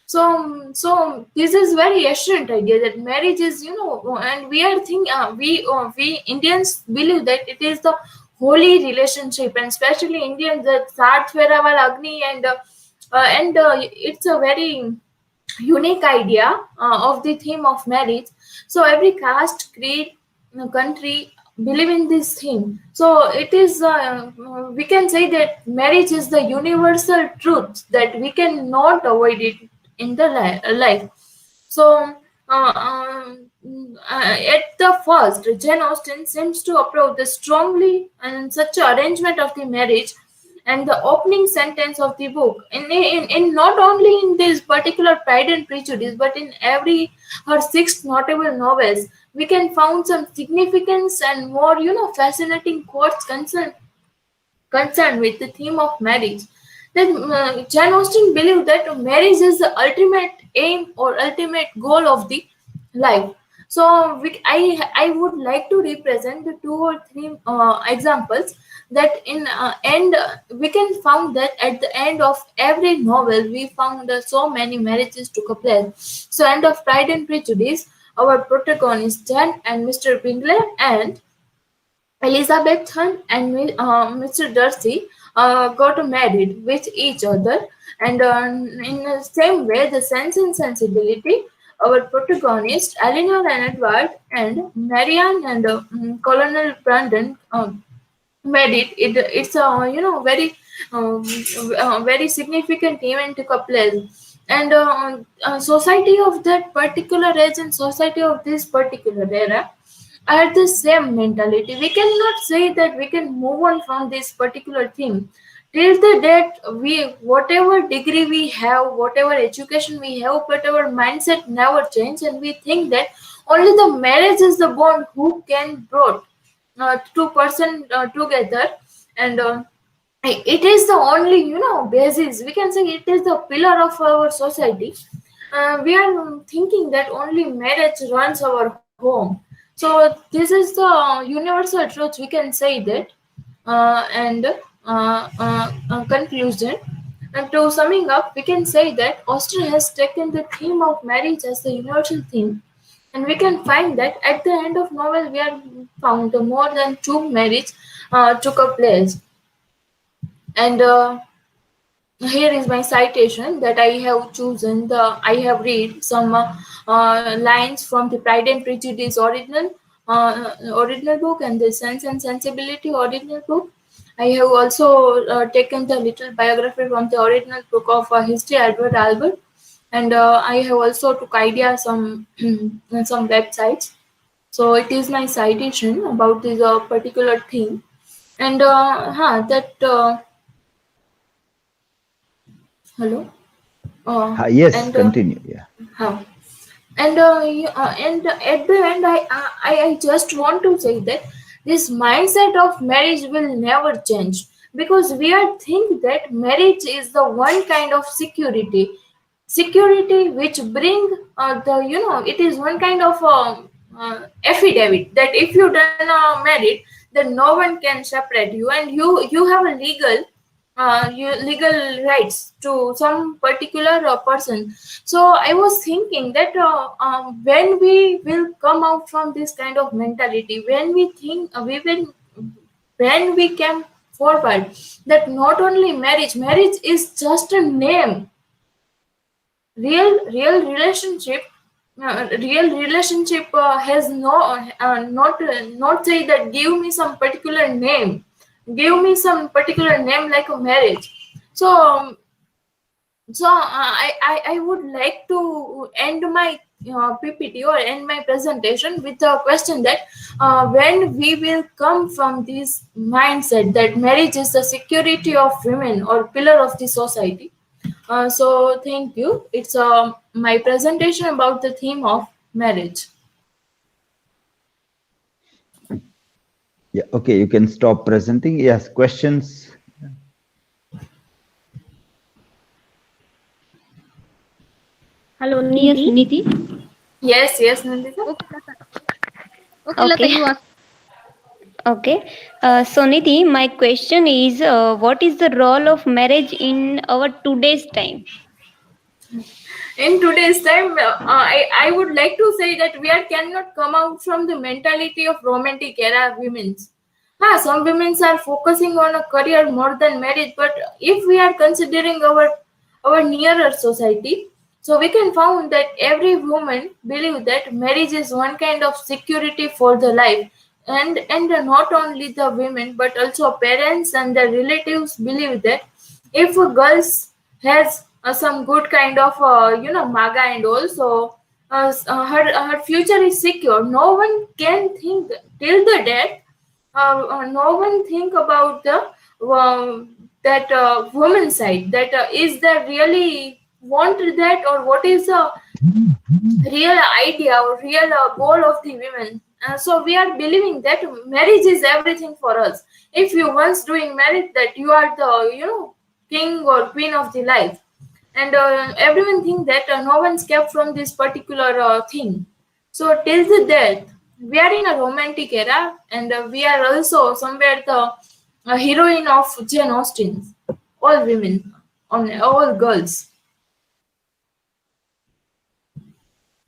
So this is very ancient idea that marriage is and we are think we Indians believe that it is the holy relationship, and especially Indians that Sat Feraval Agni, and it's a very unique idea of the theme of marriage. So every caste, creed, country believe in this theme. So it is we can say that marriage is the universal truth that we cannot avoid it in the life. So at the first, Jane Austen seems to approve the strongly and such an arrangement of the marriage, and the opening sentence of the book in not only in this particular Pride and Prejudice, but in every her 6 notable novels, we can found some significance and more fascinating quotes concerned with the theme of marriage. That Jane Austen believed that marriage is the ultimate aim or ultimate goal of the life. So I would like to represent the 2 or 3 examples that in end we can found that at the end of every novel we found so many marriages took place. So end of Pride and Prejudice, our protagonist Jane and Mr. Bingley and Elizabeth and Mr. Darcy got married with each other, and in the same way, the Sense and Sensibility, our protagonist Eleanor and Edward and Marianne and Colonel Brandon married. It's a very significant event took place, and society of that particular age and society of this particular era are the same mentality. We cannot say that we can move on from this particular thing till the date we whatever degree we have, whatever education we have, but our mindset never change, and we think that only the marriage is the bond who can brought two person together, and it is the only basis. We can say it is the pillar of our society. We are thinking that only marriage runs our home. So this is the universal truth. We can say that, and conclusion. And to summing up, we can say that Austen has taken the theme of marriage as the universal theme, and we can find that at the end of novel we are found more than 2 marriages took place. And here is my citation that I have chosen. I have read some lines from the Pride and Prejudice original book and the Sense and Sensibility original book. I have also taken the little biography from the original book of History Edward Albert, and I have also took idea some some websites. So it is my citation about this particular thing, and hello. Yes, And continue. Yeah. and at the end, I just want to say that this mindset of marriage will never change, because we are think that marriage is the one kind of security which bring the it is one kind of affidavit that if you done married, then no one can separate you, and you have a legal rights to some particular person. So I was thinking that when we will come out from this kind of mentality, when we think when we came forward that not only marriage is just a name, real relationship real relationship has not say that give me some particular name, like a marriage. So I would like to end my PPT or end my presentation with a question that when we will come from this mindset that marriage is the security of women or pillar of the society. So thank you. It's my presentation about the theme of marriage. Yeah, okay, you can stop presenting. Yes, questions? Hello, Yes, Nidhi. Nidhi. Yes, Nandita. Okay, Lata, Okay. you ask. Okay. So Nidhi, my question is, what is the role of marriage in our today's time? In today's time, I would like to say that we cannot come out from the mentality of romantic era women's. Some women are focusing on a career more than marriage, but if we are considering our nearer society, so we can found that every woman believe that marriage is one kind of security for the life, and not only the women but also parents and the relatives believe that if a girls has some good kind of maga and also her future is secure. No one can think till the death. No one think about the that woman side, that is that really want that, or what is the real idea or real goal of the women. So we are believing that marriage is everything for us. If you once doing marriage, that you are the king or queen of the life, and everyone think that no one's kept from this particular thing. So till the death, we are in a romantic era, and we are also somewhere the heroine of Jane Austen. All women, on all girls.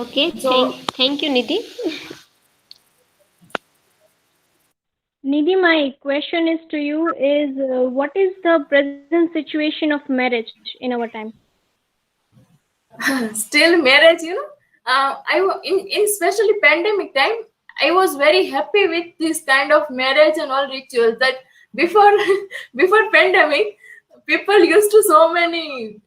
Okay. So Thank you, Nidhi. Nidhi, my question is to you is what is the present situation of marriage in our time? still marriage, in especially pandemic time, I was very happy with this kind of marriage and all rituals, that before before pandemic, people used to so many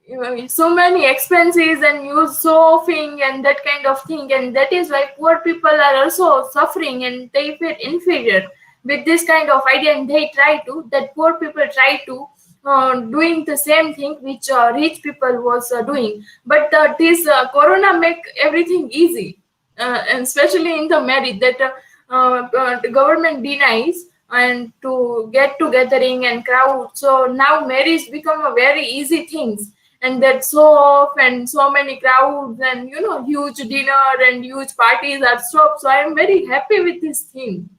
expenses and use shopping and that kind of thing, and that is why poor people are also suffering and they feel inferior with this kind of idea, and they try to that poor people try to doing the same thing which rich people was doing. But this corona make everything easy, and especially in the marriage, that the government denies and to get together and crowd. So now marriage become a very easy things, and that so often so many crowds and huge dinner and huge parties are stopped. So I am very happy with this thing,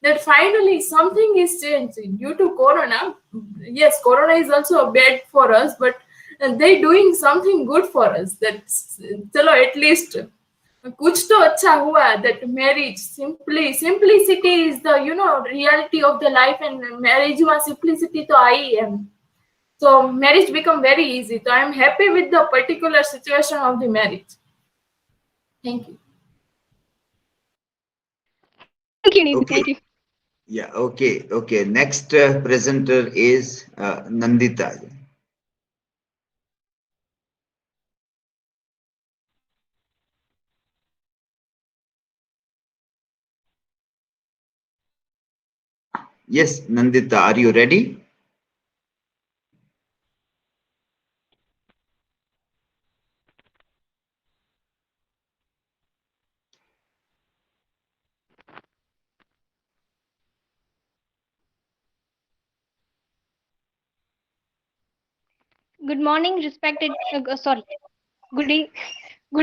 that finally something is changing due to corona. Yes, corona is also bad for us, but they doing something good for us, that chalo at least कुछ तो अच्छा हुआ, that marriage simplicity is the reality of the life, and marriage में simplicity तो आई है. So marriage become very easy. So I am happy with the particular situation of the marriage. Thank you. Thank you, Nidhi. Okay. Thank you. Yeah, okay. Next presenter is Nandita. Yes, Nandita, are you ready? Good morning, respected. Good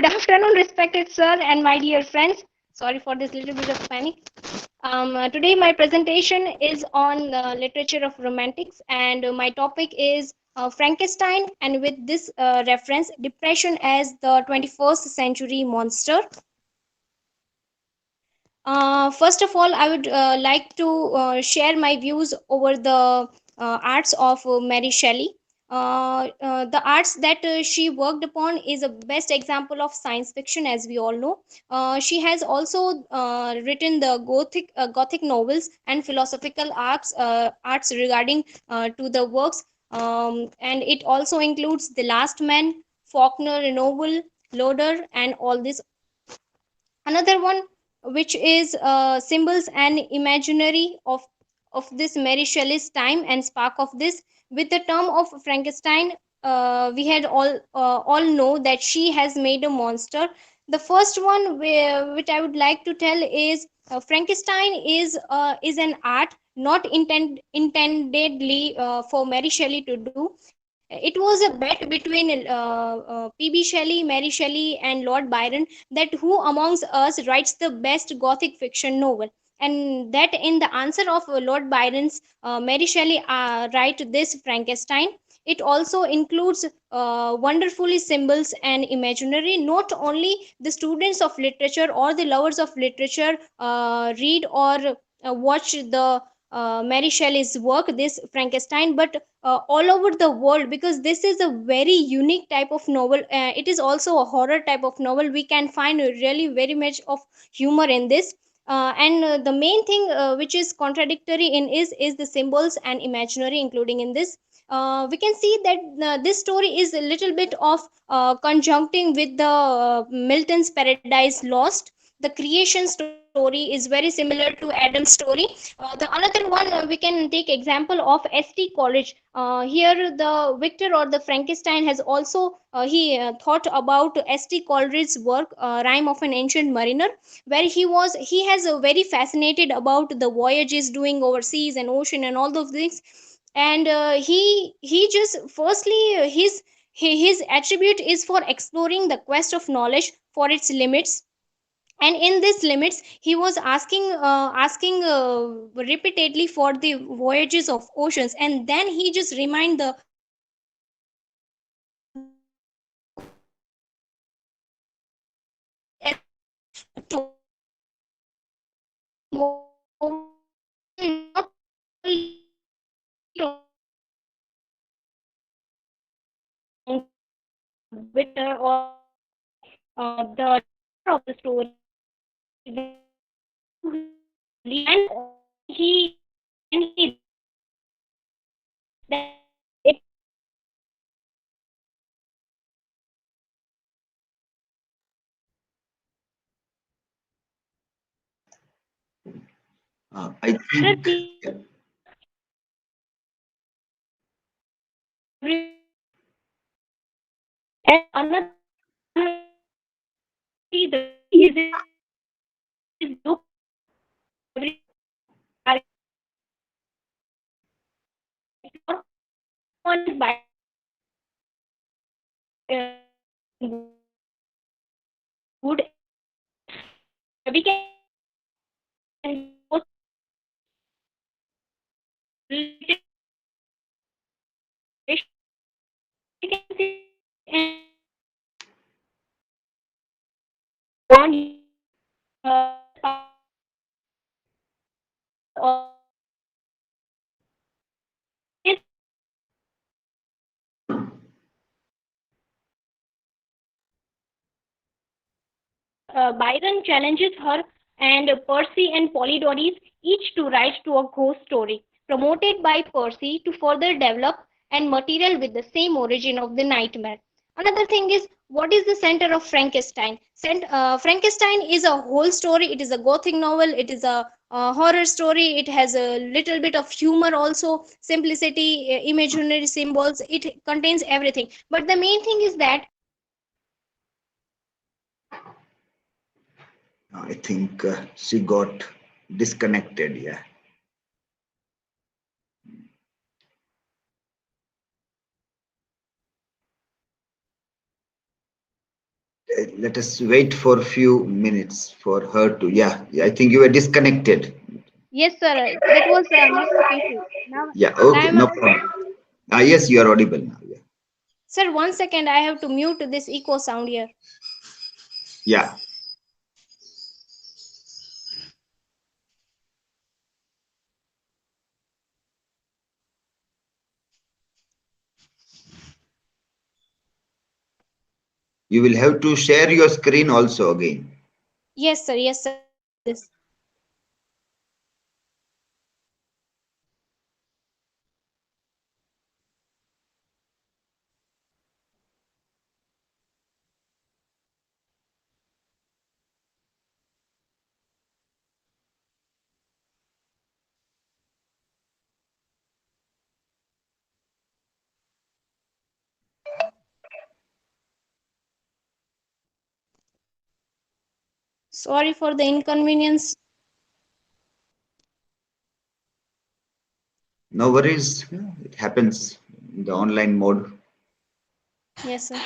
afternoon, respected sir and my dear friends. Sorry for this little bit of panic. Today my presentation is on literature of romantics, and my topic is Frankenstein, and with this reference, depression as the 21st century monster. First of all, I would like to share my views over the arts of Mary Shelley. The arts that she worked upon is a best example of science fiction, as we all know. She has also written the gothic novels and philosophical arts regarding to the works, and it also includes The Last Man, Faulkner novel, Loader, and all this. Another one, which is symbols and imaginary of this Mary Shelley's time and spark of this. With the term of Frankenstein, we had all know that she has made a monster. The first one which I would like to tell is Frankenstein is an art not intendedly for Mary Shelley to do. It was a bet between P.B. Shelley, Mary Shelley, and Lord Byron, that who amongst us writes the best Gothic fiction novel. And that in the answer of Lord Byron's Mary Shelley write this Frankenstein. It also includes wonderfully symbols and imaginary. Not only the students of literature or the lovers of literature read or watch the Mary Shelley's work, this Frankenstein, but all over the world, because this is a very unique type of novel. It is also a horror type of novel. We can find really very much of humor in this. And the main thing which is contradictory in is the symbols and imaginary including in this. We can see that this story is a little bit of conjuncting with the Milton's Paradise Lost. The creation story is very similar to Adam's story. The another one, we can take example of St. Coleridge. Here the Victor or the Frankenstein has also he thought about St. Coleridge's work, Rime of an Ancient Mariner, where he has a very fascinated about the voyages doing overseas and ocean and all those things. And he just firstly his attribute is for exploring the quest of knowledge for its limits. And in these limits he was asking repeatedly for the voyages of oceans, and then he just remind the Victor or the of the story, and he and he that it I think, yeah. and another the is look every one by good. We can go related, we can see and on or is Byron challenges her and Percy and Polydorus each to write to a ghost story, promoted by Percy to further develop and material with the same origin of the nightmare. Another thing is, what is the center of Frankenstein? Frankenstein is a whole story. It is a gothic novel. It is a horror story. It has a little bit of humor also, simplicity, imaginary symbols. It contains everything. But the main thing is that I think she got disconnected. Yeah. Let us wait for a few minutes for her to. Yeah, I think you were disconnected. yes sir, that was a network issue. Now Yeah. I Okay. am No problem. Yes, you are audible now. Yeah. sir, 1 second, I have to mute this echo sound here. Yeah. You will have to share your screen also again. Yes, sir. Yes, sir. I will do this. Sorry for the inconvenience. No worries. It happens in the online mode. Yes, sir.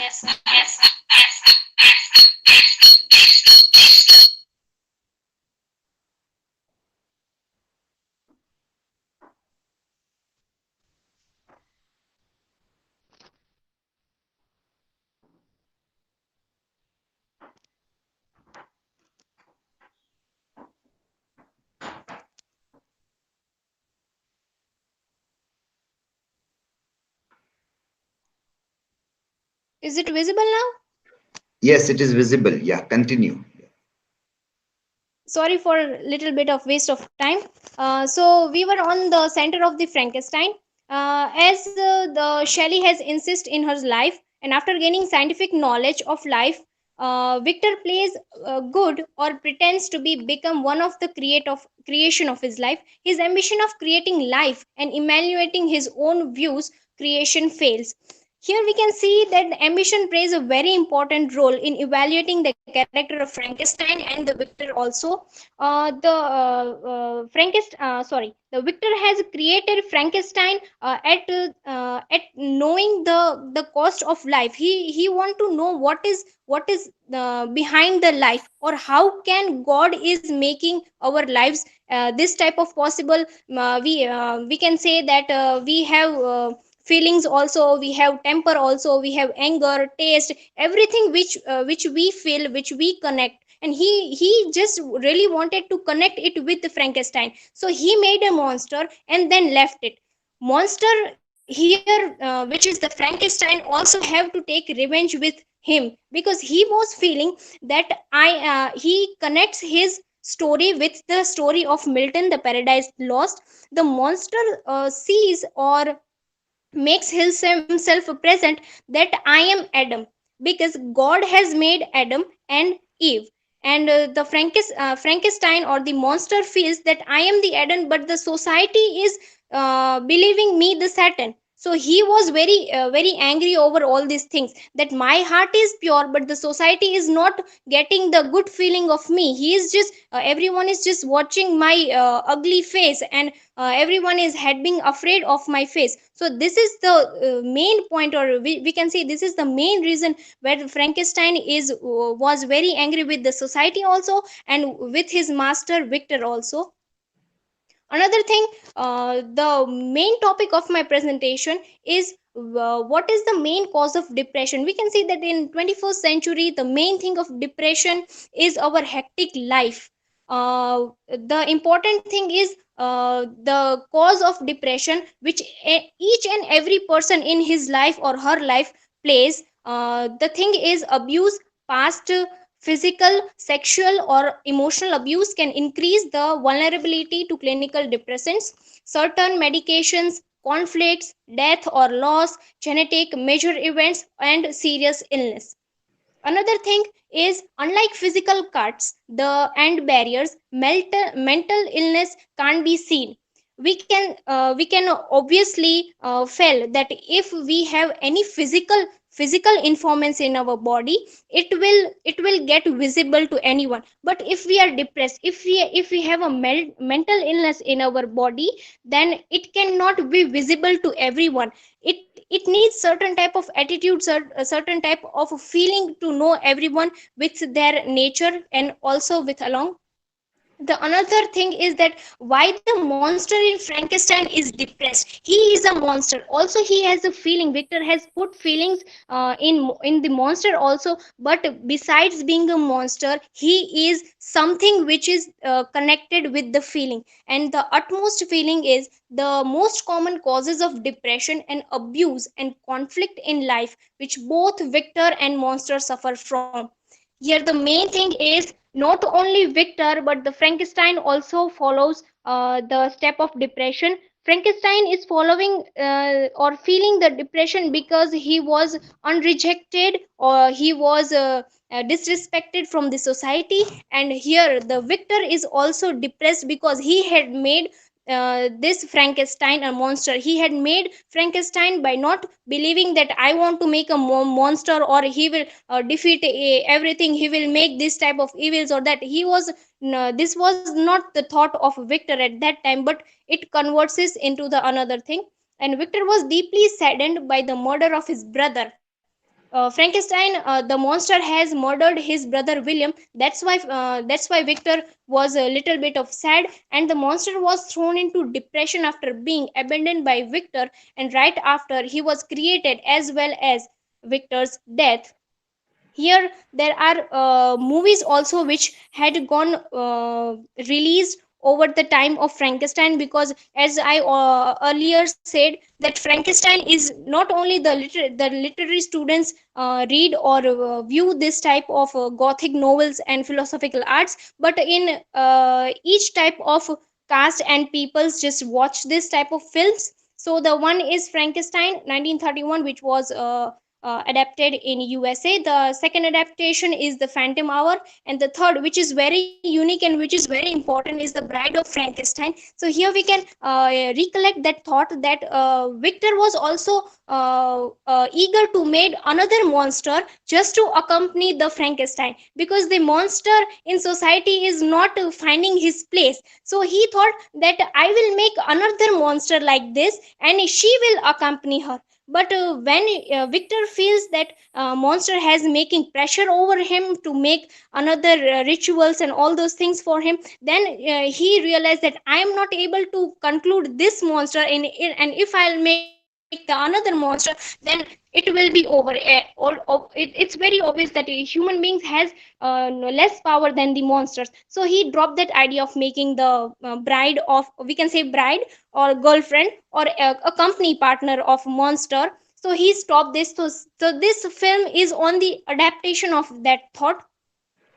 Is it visible now? Yes, it is visible. Yeah, continue. Sorry for a little bit of waste of time. So we were on the center of the Frankenstein. As the Shelley has insist in her life, and after gaining scientific knowledge of life, Victor plays good or pretends to be become one of the creation of his life. His ambition of creating life and evaluating his own views creation fails. Here we can see that the ambition plays a very important role in evaluating the character of Frankenstein and the Victor also. The Victor has created Frankenstein at knowing the cost of life. He want to know what is behind the life, or how can God is making our lives this type of possible. We can say that we have feelings also, we have temper also, we have anger, taste, everything which we feel, which we connect. And he just really wanted to connect it with Frankenstein, so he made a monster and then left it. Monster here, which is the Frankenstein, also have to take revenge with him, because he was feeling that he connects his story with the story of Milton, the Paradise Lost. The monster sees or makes himself present that I am Adam, because God has made Adam and Eve. And Frankenstein or the monster feels that I am the Adam, but the society is believing me the Satan. So he was very angry over all these things, that my heart is pure, but the society is not getting the good feeling of me. He is just everyone is just watching my ugly face, and everyone is had been afraid of my face. So this is the main point, or we can say this is the main reason where Frankenstein was very angry with the society also, and with his master Victor also. Another thing, the main topic of my presentation is what is the main cause of depression. We can see that in 21st century the main thing of depression is our hectic life. The important thing is the cause of depression, which each and every person in his life or her life plays. The thing is abuse, past physical, sexual, or emotional abuse can increase the vulnerability to clinical depressants. Certain medications, conflicts, death or loss, genetic major events, and serious illness. Another thing is, unlike physical cuts the and barriers, mental illness can't be seen. We can obviously feel that if we have any physical informants in our body, it will get visible to anyone. But if we are depressed, if we have a mental illness in our body, then it cannot be visible to everyone. It needs certain type of attitude, a certain type of feeling to know everyone with their nature, and also with along the another thing is that why the monster in Frankenstein is depressed. He is a monster. Also, he has a feeling. Victor has put feelings in the monster also. But besides being a monster, he is something which is connected with the feeling. And the utmost feeling is the most common causes of depression and abuse and conflict in life, which both Victor and monster suffer from. Here, the main thing is not only Victor, but the Frankenstein also follows the step of depression. Frankenstein is following or feeling the depression because he was unrejected, or he was disrespected from the society. And here the Victor is also depressed because he had made this Frankenstein a monster. He had made Frankenstein by not believing that I want to make a monster, or he will defeat everything, he will make this type of evils, or that he was no, this was not the thought of Victor at that time, but it converts into the another thing. And Victor was deeply saddened by the murder of his brother. Frankenstein, the monster, has murdered his brother William. That's why Victor was a little bit of sad, and the monster was thrown into depression after being abandoned by Victor, and right after he was created, as well as Victor's death. Here there are movies also which had gone released over the time of Frankenstein, because as I earlier said, that Frankenstein is not only the literary students read or view this type of gothic novels and philosophical arts, but in each type of caste and peoples just watch this type of films. So the one is Frankenstein 1931, which was adapted in USA. The second adaptation is The Phantom Hour, and the third, which is very unique and which is very important, is The Bride of Frankenstein. So here we can recollect that thought that Victor was also eager to make another monster just to accompany the Frankenstein, because the monster in society is not finding his place. So he thought that I will make another monster like this, and she will accompany her. But when Victor feels that monster has making pressure over him to make another rituals and all those things for him, then he realized that I am not able to conclude this monster and if I'll make the another monster, then it will be over. It's very obvious that human beings has no less power than the monsters. So he dropped that idea of making the bride of, we can say, bride or girlfriend or a company partner of monster. So he stopped this. So this film is on the adaptation of that thought.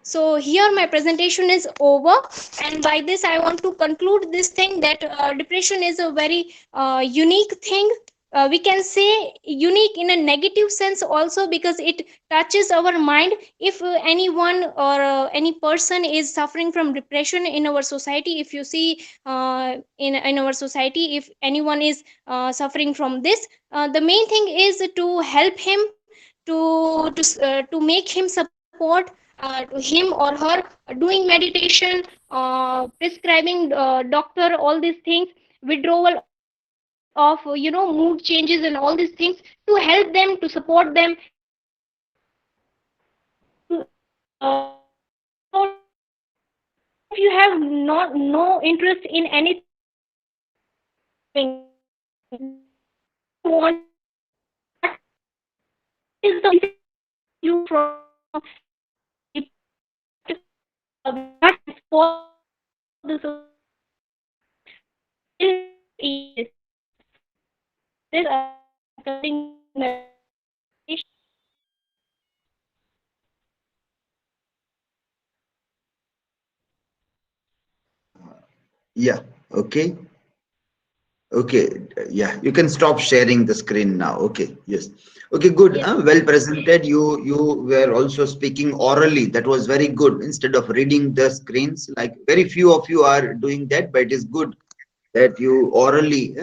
So here my presentation is over, and by this I want to conclude this thing that depression is a very unique thing. We can say unique in a negative sense also, because it touches our mind. If anyone or any person is suffering from depression in our society, if you see in our society, if anyone is suffering from this, the main thing is to help him, to make him support to him or her, doing meditation, prescribing doctor, all these things, withdrawal of mood changes and all these things, to help them, to support them. If you have not no interest in anything, what is the you from for the is this Yeah. Okay. Okay. Yeah. You can stop sharing the screen now. Okay. Yes. Okay. Good. Yes. Well presented. You were also speaking orally. That was very good. Instead of reading the screens, like very few of you are doing that, but it is good that you orally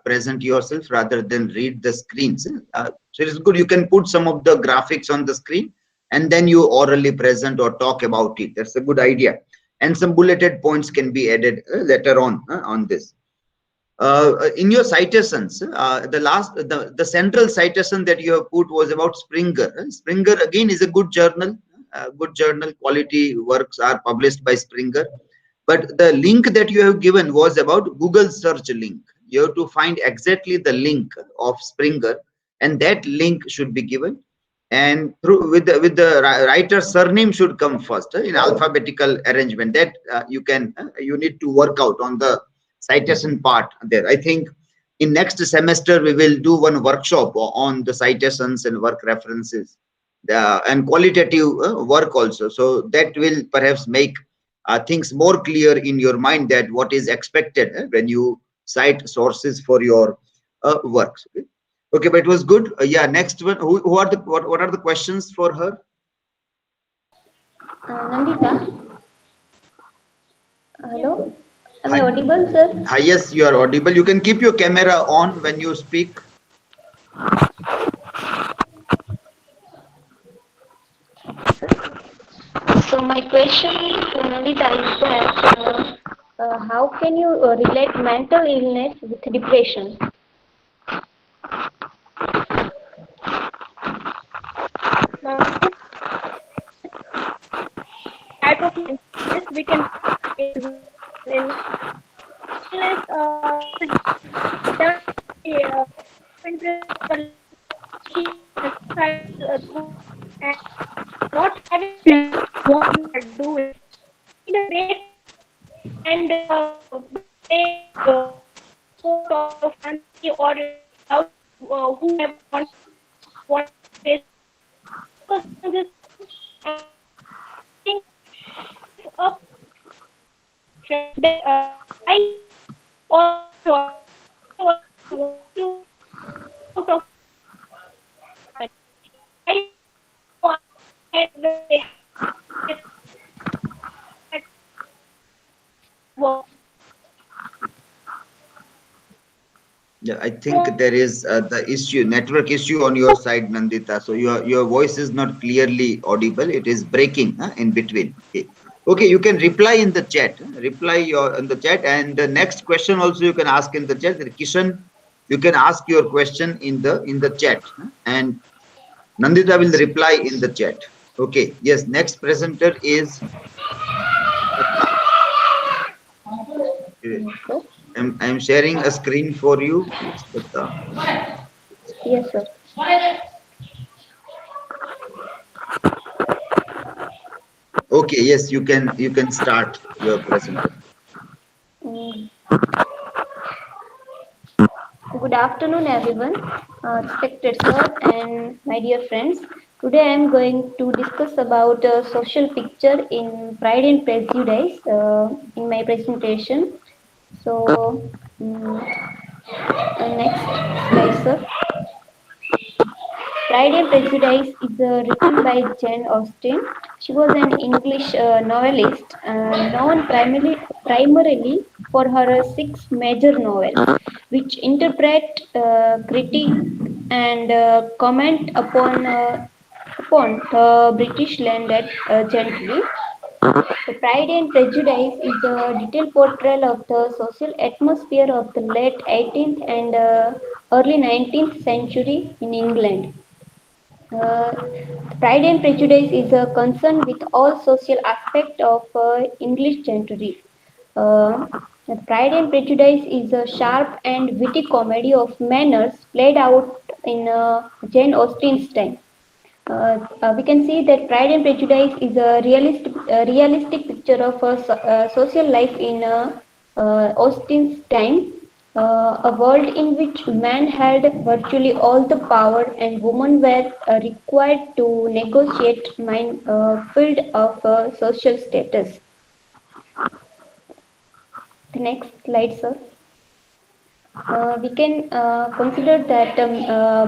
present yourself rather than read the screens. So it's good. You can put some of the graphics on the screen and then you orally present or talk about it. That's a good idea. And some bulleted points can be added later on this. In your citations, the central citation that you have put was about Springer. Springer again is a good journal. Good journal. Quality works are published by Springer. but the link that you have given was about Google search link. You have to find exactly the link of Springer, and that link should be given, and through with the writer's surname should come first in alphabetical arrangement. That you need to work out on the citation part there. I think in next semester we will do one workshop on the citations and work references, and qualitative work also. So that will perhaps make things more clear in your mind, that what is expected when you cite sources for your works. Okay? Okay, but it was good. Yeah, next one. Who are the what are the questions for her? Nandita. Hello. Am I audible, sir? Yes, you are audible. You can keep your camera on when you speak. So my question is, Nandita, is that how can you relate mental illness with depression? Type of illness we can illness and not having what you are doing in a great and sort of family or who have want to face focus on this and think up that I also want to out of I want Yeah, I think there is the network issue on your side, Nandita. So your voice is not clearly audible. It is breaking in between. Okay. Okay, you can reply in the chat. Reply in the chat, and the next question also you can ask in the chat. Kishan, you can ask your question in the chat, and Nandita will reply in the chat. Okay. Yes. Next presenter is. I'm sharing a screen for you. Yes, sir. Okay, yes, you can start your presentation. Good afternoon, everyone. Respected sir and my dear friends. Today I am going to discuss about social picture in Pride and Prejudice in my presentation. So, next slide, sir. Pride and Prejudice is written by Jane Austen. She was an English novelist known primarily for her six major novels, which interpret, critique, and comment upon the British landed gentry. The Pride and Prejudice is a detailed portrayal of the social atmosphere of the late 18th and early 19th century in England. Pride and Prejudice is a concern with all social aspects of English gentry. Pride and Prejudice is a sharp and witty comedy of manners played out in Jane Austen's time. We can see that Pride and Prejudice is a realistic picture of social life in Austen's time, a world in which men had virtually all the power and women were required to negotiate field of social status. The next slide, sir. We can consider that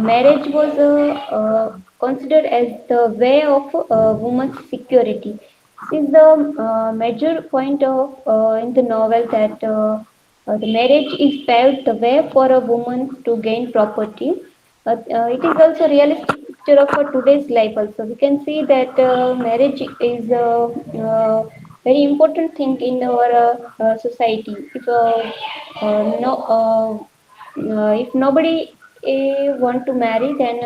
marriage was considered as the way of woman's security. This is the major point of in the novel that the marriage is paved the way for a woman to gain property. It is also a realistic picture of today's life. Also, we can see that marriage is a very important thing in our society. If nobody want to marry, then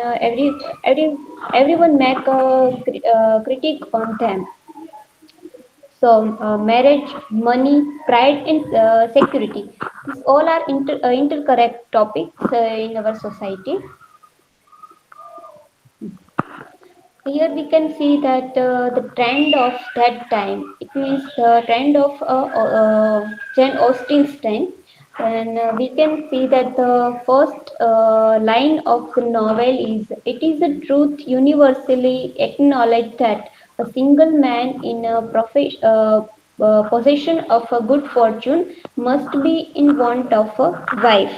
everyone make a critique on them. So, marriage, money, pride, and security. These all are intercorrect topics in our society. Here we can see that the trend of that time, it means the trend of Jane Austen's time, and we can see that the first line of the novel is, "It is a truth universally acknowledged that a single man in a possession of a good fortune must be in want of a wife."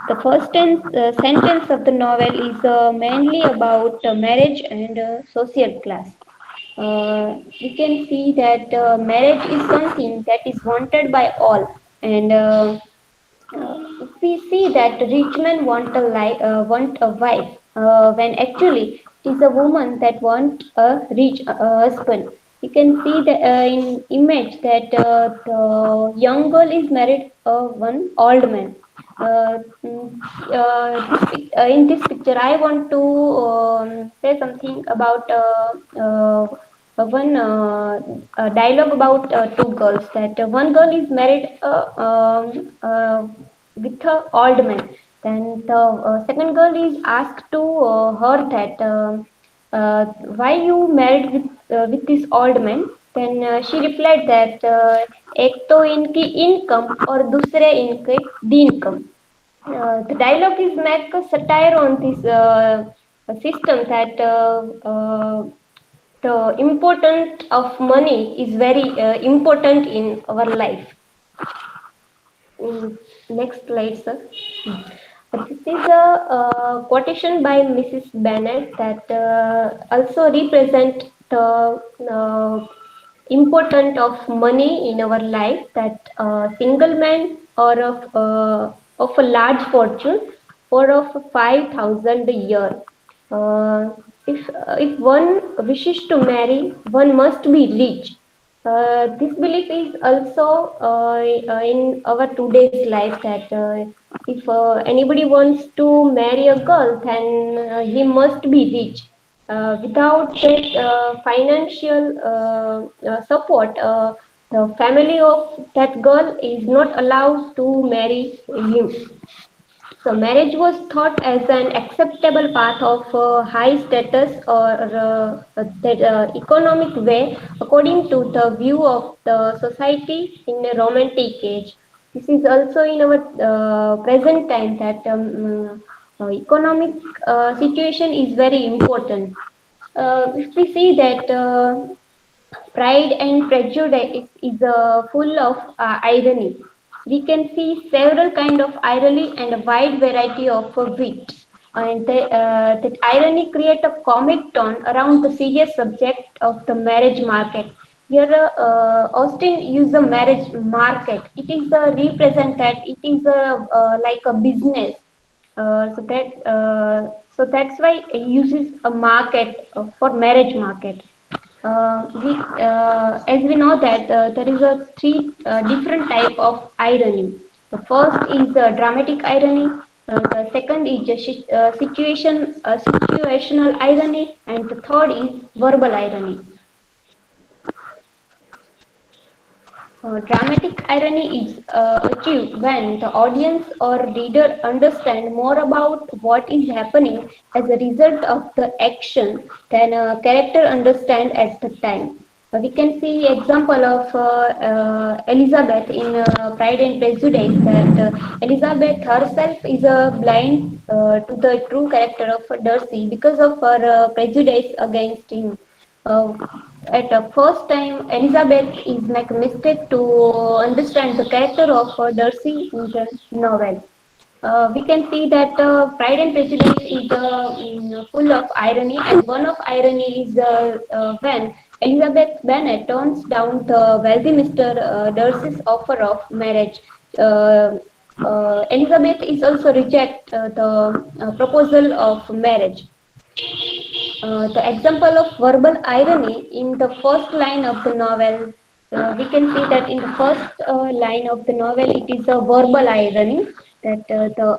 The first sentence of the novel is mainly about marriage and social class. We can see that marriage is something that is wanted by all, and we see that rich men want a wife, when actually it is a woman that want a rich husband. You can see the in image that the young girl is married one old man. In this picture, I want to say something about one dialogue about two girls. That one girl is married with her old man. Then the second girl is asked to her that why you married with this old man. Then she replied that एक तो इनकी income और दूसरे इनके income. The dialogue is make a satire on this system that the importance of money is very important in our life. Next slide, sir. This is a quotation by Mrs. Bennet that also represent the importance of money in our life, that a single man or of a large fortune or of 5,000 a year. If one wishes to marry, one must be rich. This belief is also in our today's life, that if anybody wants to marry a girl, then he must be rich. Without that financial support, the family of that girl is not allowed to marry him. So marriage was thought as an acceptable path of high status or that economic way, according to the view of the society in a romantic age. This is also in our present time, that economic situation is very important. If we see that Pride and Prejudice is full of irony. We can see several kind of irony and a wide variety of wit. And that irony create a comic tone around the serious subject of the marriage market. Here, Austin use the marriage market. It is represented. It is like a business. So that's why it uses a market for marriage market. As we know that there is a three different type of irony. The first is dramatic irony. The second is situational irony, and the third is verbal irony. Dramatic irony is achieved when the audience or reader understand more about what is happening as a result of the action than a character understand at the time. We can see example of Elizabeth in Pride and Prejudice, that Elizabeth herself is blind to the true character of Darcy because of her prejudice against him. At the first time, Elizabeth is make a mistake to understand the character of Darcy in the novel. We can see that Pride and Prejudice is full of irony, and one of irony is when Elizabeth Bennet turns down the wealthy Mr. Darcy's offer of marriage. Elizabeth is also reject the proposal of marriage. The example of verbal irony in the first line of the novel, we can see that in the first line of the novel, it is a verbal irony, that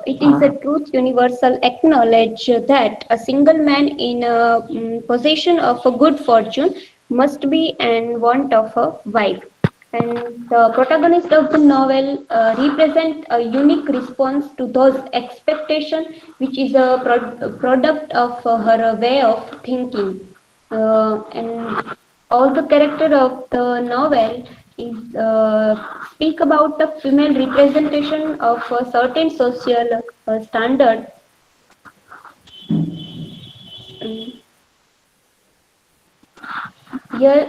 it is a truth universal acknowledge that a single man in possession of a good fortune must be and want of a wife. And the protagonist of the novel represent a unique response to those expectations, which is a product of her way of thinking. And all the character of the novel is speak about the female representation of a certain social standard. Here,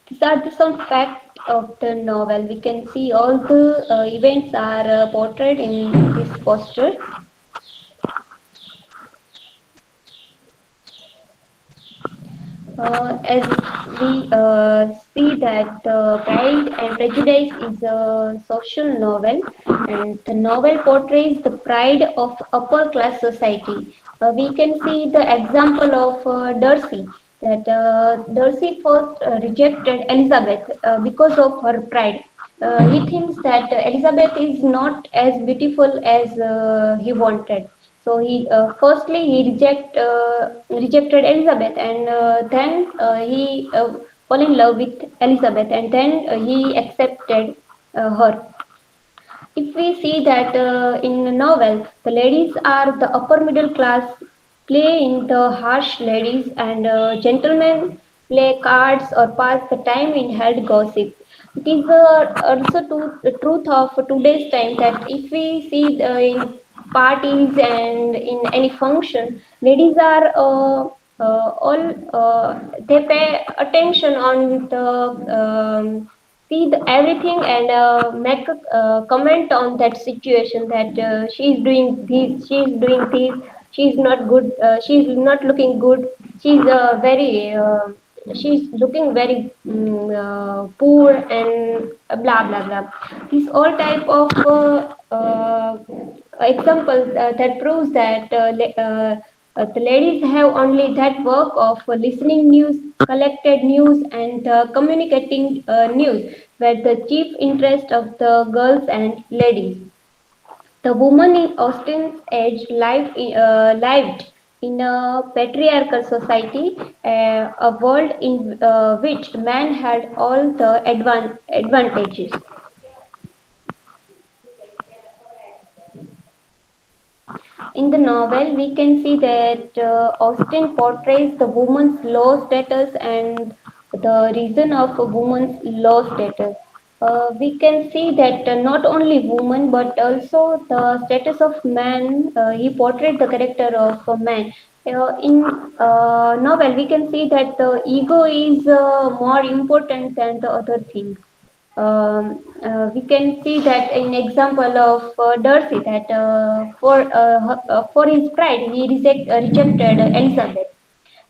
these are some facts of the novel. We can see all the events are portrayed in this poster. As we see that Pride and Prejudice is a social novel, and the novel portrays the pride of upper class society. We can see the example of Darcy, that Darcy first rejected Elizabeth because of her pride. He thinks that Elizabeth is not as beautiful as he wanted. So he firstly he rejected Elizabeth, and then he fell in love with Elizabeth, and then he accepted her. If we see that in the novel, the ladies are the upper middle class, play in the harsh ladies, and gentlemen play cards or pass the time in held gossip. It is also the truth of today's time that if we see in parties and in any function, ladies are all they pay attention on the see everything and make a comment on that situation that she is doing this, she is not good, she is not looking good, she is very she's looking very poor and blah blah blah. These all type of examples that proves that the ladies have only that work of listening news, collected news, and communicating news, where the chief interest of the girls and ladies. The woman in Austen's age lived in a patriarchal society, a world in which man had all the advantages. In the novel, we can see that Austen portrays the woman's low status and the reason of a woman's low status. We can see that not only woman but also the status of man. He portrayed the character of a man. In novel, we can see that the ego is more important than the other things. We can see that in example of Darcy that for his pride he rejected Elizabeth.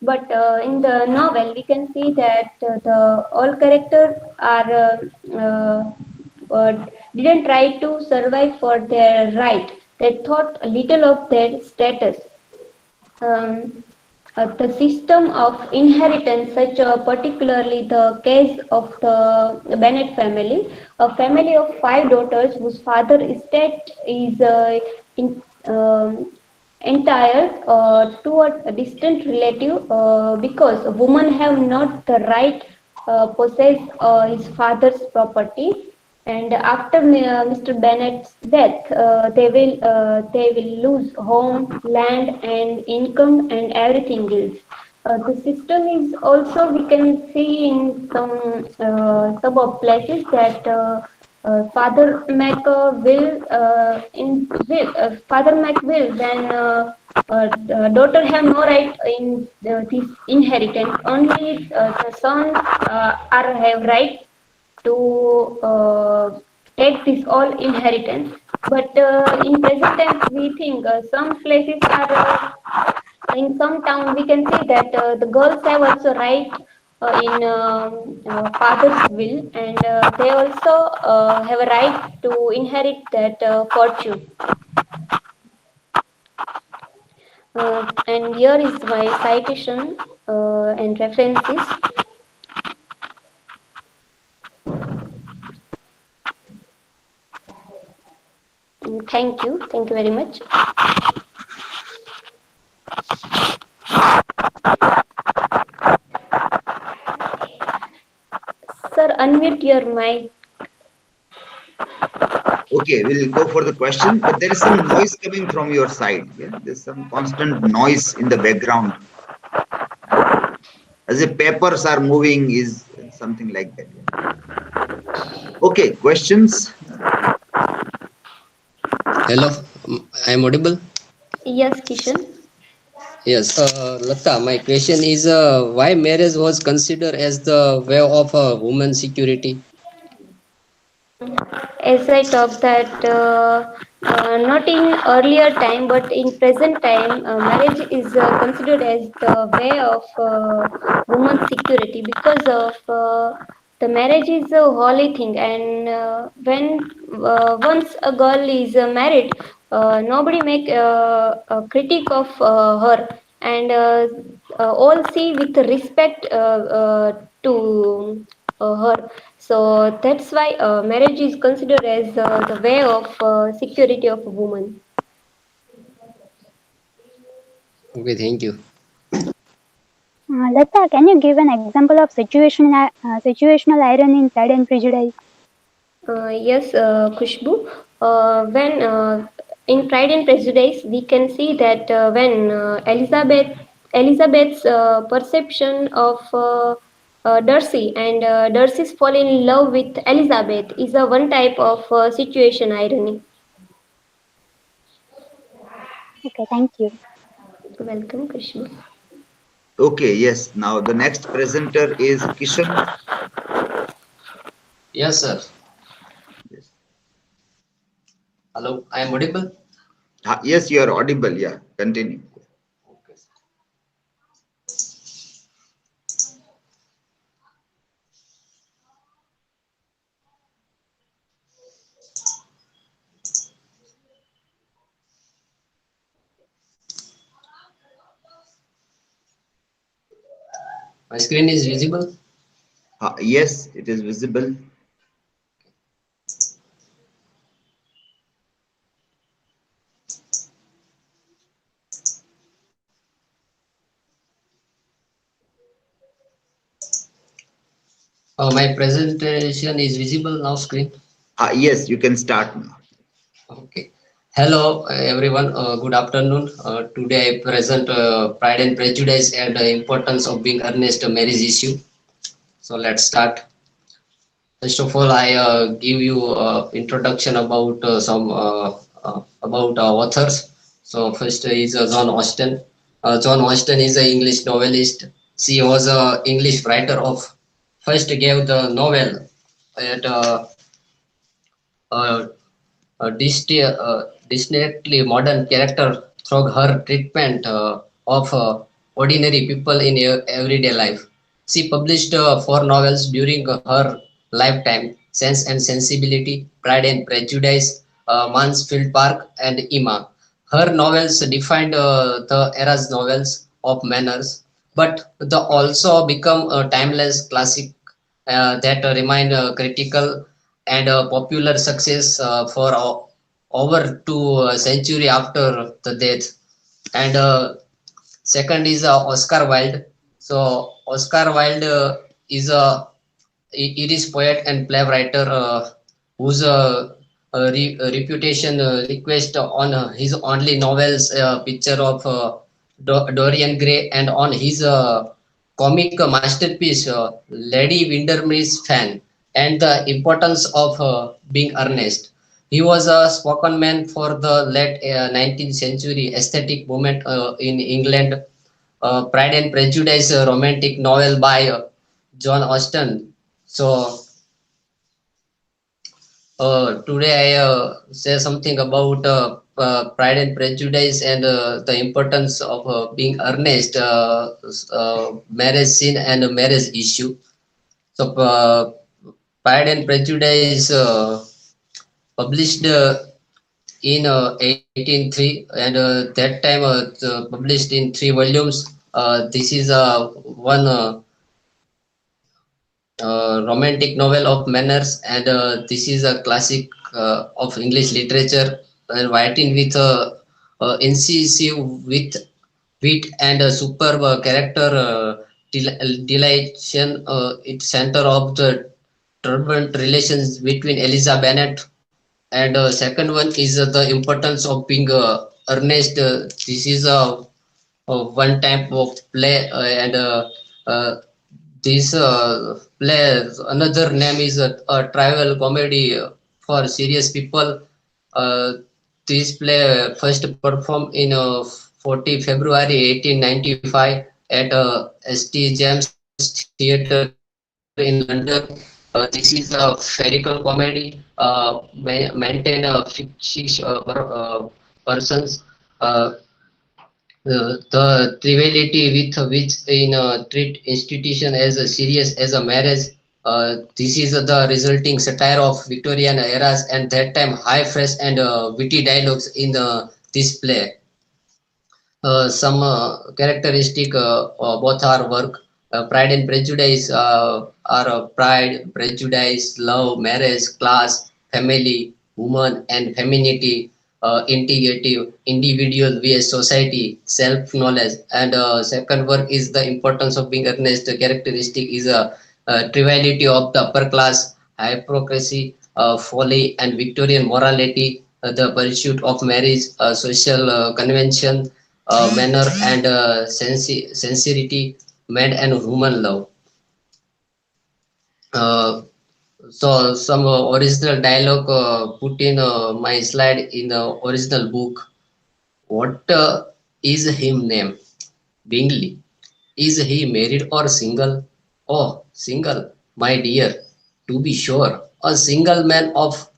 But in the novel we can see that the all characters are didn't try to survive for their right. They thought little of their status. The system of inheritance, such particularly the case of the Bennet family, a family of 5 daughters whose father estate is entire to a distant relative because women have not the right possess his father's property. And after Mr. Bennet's death, they will lose home, land, and income, and everything else. The system is also we can see in some of places that father make a will father make will when daughter have no right in this inheritance. Only the sons are have right to take this all inheritance. But in present times, we think some places are in some town we can see that the girls have also right in father's will, and they also have a right to inherit that fortune. And here is my citation and references. Thank you very much. Sir, unmute your mic. Okay, we'll go for the question, but there is some noise coming from your side. Yeah, there's some constant noise in the background, as if papers are moving, is something like that. Yeah. Okay, questions. Hello, I am audible. Yes, Kishan. Yes, Latta, my question is why marriage was considered as the way of woman security? As I talked that not in earlier time but in present time, marriage is considered as the way of woman's security because of the marriage is a holy thing, and when once a girl is married, nobody make a critique of her, and all see with respect to her. So that's why marriage is considered as the way of security of a woman. Okay, thank you. Lata, can you give an example of situational irony in Pride and Prejudice? Yes, Khushbu. When in Pride and Prejudice, we can see that when Elizabeth's perception of Darcy and Darcy's fall in love with Elizabeth is a one type of situation irony. Okay, thank you. Welcome, Khushbu. Okay, yes. Now the next presenter is Kishan. Yes, sir. Yes. Hello, I am audible. Yes, you are audible. Yeah, continue. Okay. My screen is visible. Yes, it is visible. My presentation is visible now. Screen. Yes, you can start now. Okay. Hello, everyone. Good afternoon. Today I present Pride and Prejudice and the importance of being earnest marriage issue. So let's start. First of all, I give you introduction about about authors. So first is John Austen. John Austen is an English novelist. She was an English writer of first gave the novel at uh, distinctly modern character through her treatment of ordinary people in everyday life. She published four novels during her lifetime: Sense and Sensibility, Pride and Prejudice, Mansfield Park, and Emma. Her novels defined the era's novels of manners, but they also become a timeless classic that remain critical and popular success for over 2 century after the death. And second is Oscar Wilde. So Oscar Wilde is a Irish poet and playwright whose reputation request on his only novels, Picture of Dorian Gray, and on his comic masterpiece, Lady Windermere's Fan, and the importance of being earnest. He was a spoken man for the late 19th century aesthetic movement in England. Pride and Prejudice, a romantic novel by John Austen. So today I say something about Pride and Prejudice and the importance of being earnest, marriage scene and marriage issue. So Pride and Prejudice published in 1803, and that time published in 3 volumes. This is one romantic novel of manners, and this is a classic of English literature, writing with incisive wit and a superb character delineation. It's center of the turbulent relations between Eliza Bennet, and second one is the importance of being earnest. This is one type of play, and this play, another name is a travel comedy for serious people. Uh, this play first performed in 40 February 1895 at St. James Theatre in London. This is a ferical comedy, maintain a fictitious persons. Uh, the triviality with which in treat institution as a serious as a marriage. This is the resulting satire of Victorian eras and that time high fresh and witty dialogues in this play. Some characteristic both our work. Pride and Prejudice are pride, prejudice, love, marriage, class, family, woman, and femininity, integrative, individual vs society, self-knowledge. And second work is the importance of being earnest. The characteristic is a triviality of the upper class, hypocrisy, folly, and Victorian morality, the pursuit of marriage, social convention, manner, and sincerity, man and woman love. Uh, so some original dialogue put in my slide in the original book. What is him name? Bingley. Is he married or single? Oh, single, my dear. To be sure, a single man of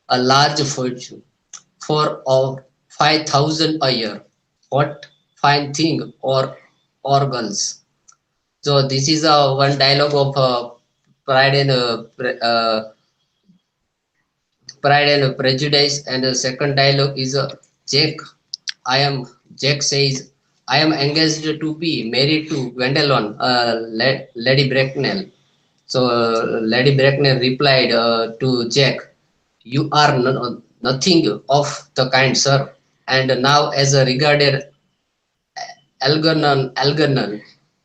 a large fortune for 5,000 a year. What fine thing or girls. So this is one dialogue of Pride and Pride and Prejudice, and the second dialogue is Jack. Jack says, I am engaged to be married to Gwendolen, Lady Bracknell. So Lady Bracknell replied to Jack, you are nothing of the kind, sir. And now as a regarded Algernon.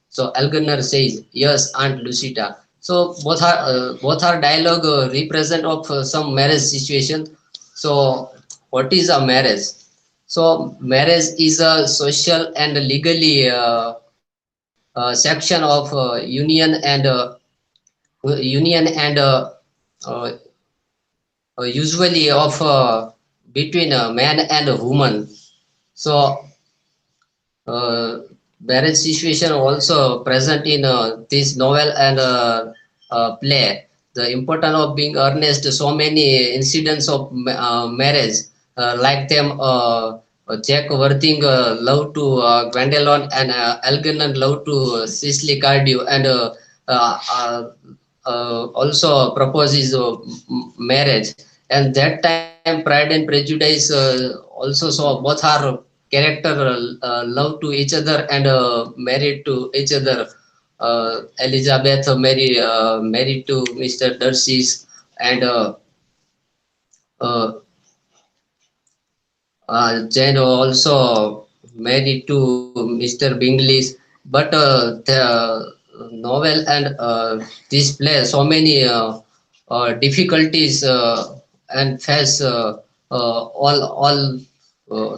So Algernon says, yes, Aunt Lucita. So both are dialogue represent of some marriage situation. So what is a marriage? So marriage is a social and legally section of union and usually of between a man and a woman. So marriage situation also present in this novel and play. The importance of being earnest. So many incidents of marriage, like them. Jack Worthing love to Gwendolen, and Algernon love to Cecily Cardew, and also proposes marriage. And that time, Pride and Prejudice also saw both are character love to each other and married to each other. Elizabeth married to Mr. Darcy's, and Jane also married to Mr. Bingley's. But the novel and this play so many difficulties and face all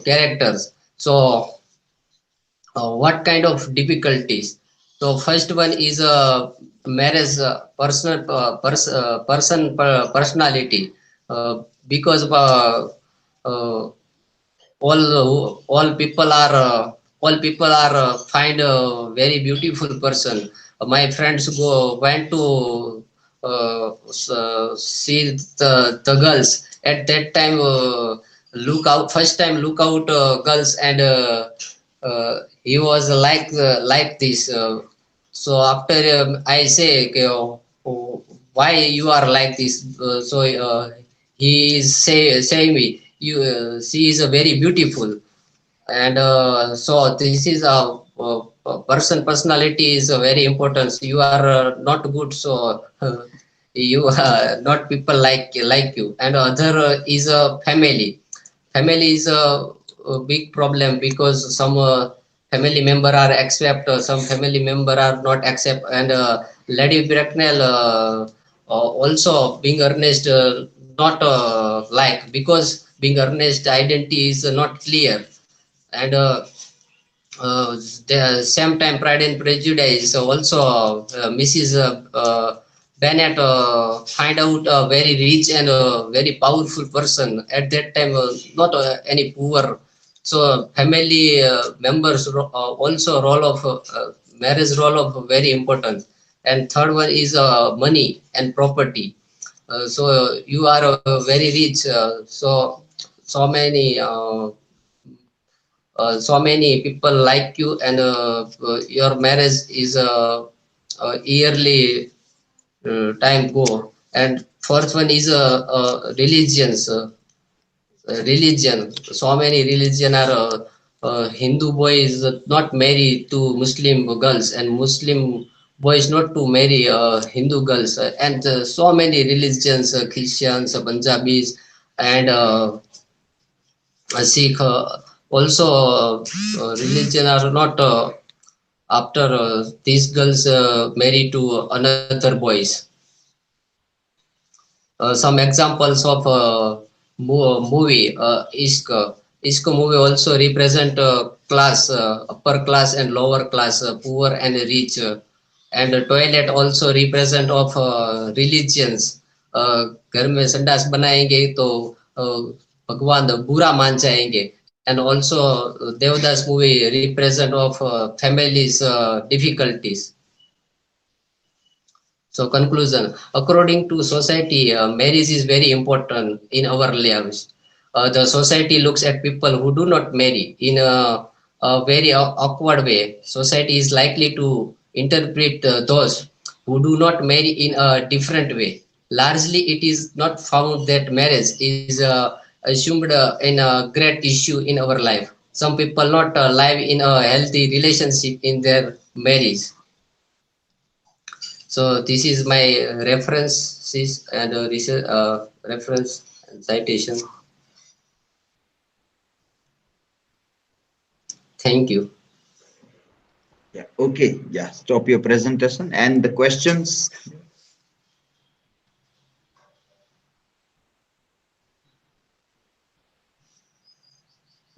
characters. So what kind of difficulties? So first one is marriage personality, because all people are find a very beautiful person. My friends went to see the girls at that time. First time look out girls, and he was like this. So after I say, okay, why you are like this? He is saying me, she is very beautiful, and so this is a personality is very important. So you are not good, so you not people like you. And other is a family. Family is a big problem, because some family member are accept, some family member are not accept. And Lady Bracknell also being earnest not like, because being earnest identity is not clear, and the same time Pride and Prejudice also Mrs. Bennett find out a very rich and very powerful person at that time, not any poor. So family members also role of marriage role of very important. And third one is money and property. So you are very rich, so many people like you, and your marriage is a yearly time go. And fourth one is religions. Religion. So many religion are Hindu boys not marry to Muslim girls, and Muslim boys not to marry Hindu girls, and so many religions, Christians, Punjabis, and Sikh also religion are not after these girls marry to another boys. Some examples of movie Ishq. Ishq movie also represent class, upper class and lower class, poor and rich. And toilet also represent of religions. घर में संडास बनाएंगे तो भगवान बुरा मान जाएंगे. And also Devdas movie represent of families difficulties. So conclusion, according to society, marriage is very important in our lives. The society looks at people who do not marry in a very awkward way. Society is likely to interpret those who do not marry in a different way. Largely, it is not found that marriage is assumed in a great issue in our life. Some people not live in a healthy relationship in their marriage. So this is my references and research, reference and citation. Thank you. Yeah. Okay. Yeah. Stop your presentation and the questions.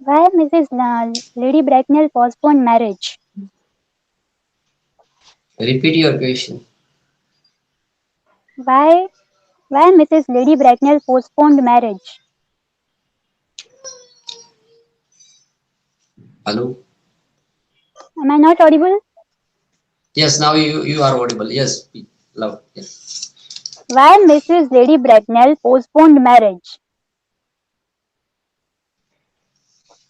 Why Mrs. Lady Bracknell postponed marriage? Repeat your question. Why Mrs. Lady Bracknell postponed marriage? Hello. Am I not audible? Yes, now you are audible. Yes, loud. Yes. Why Mrs. Lady Bracknell postponed marriage?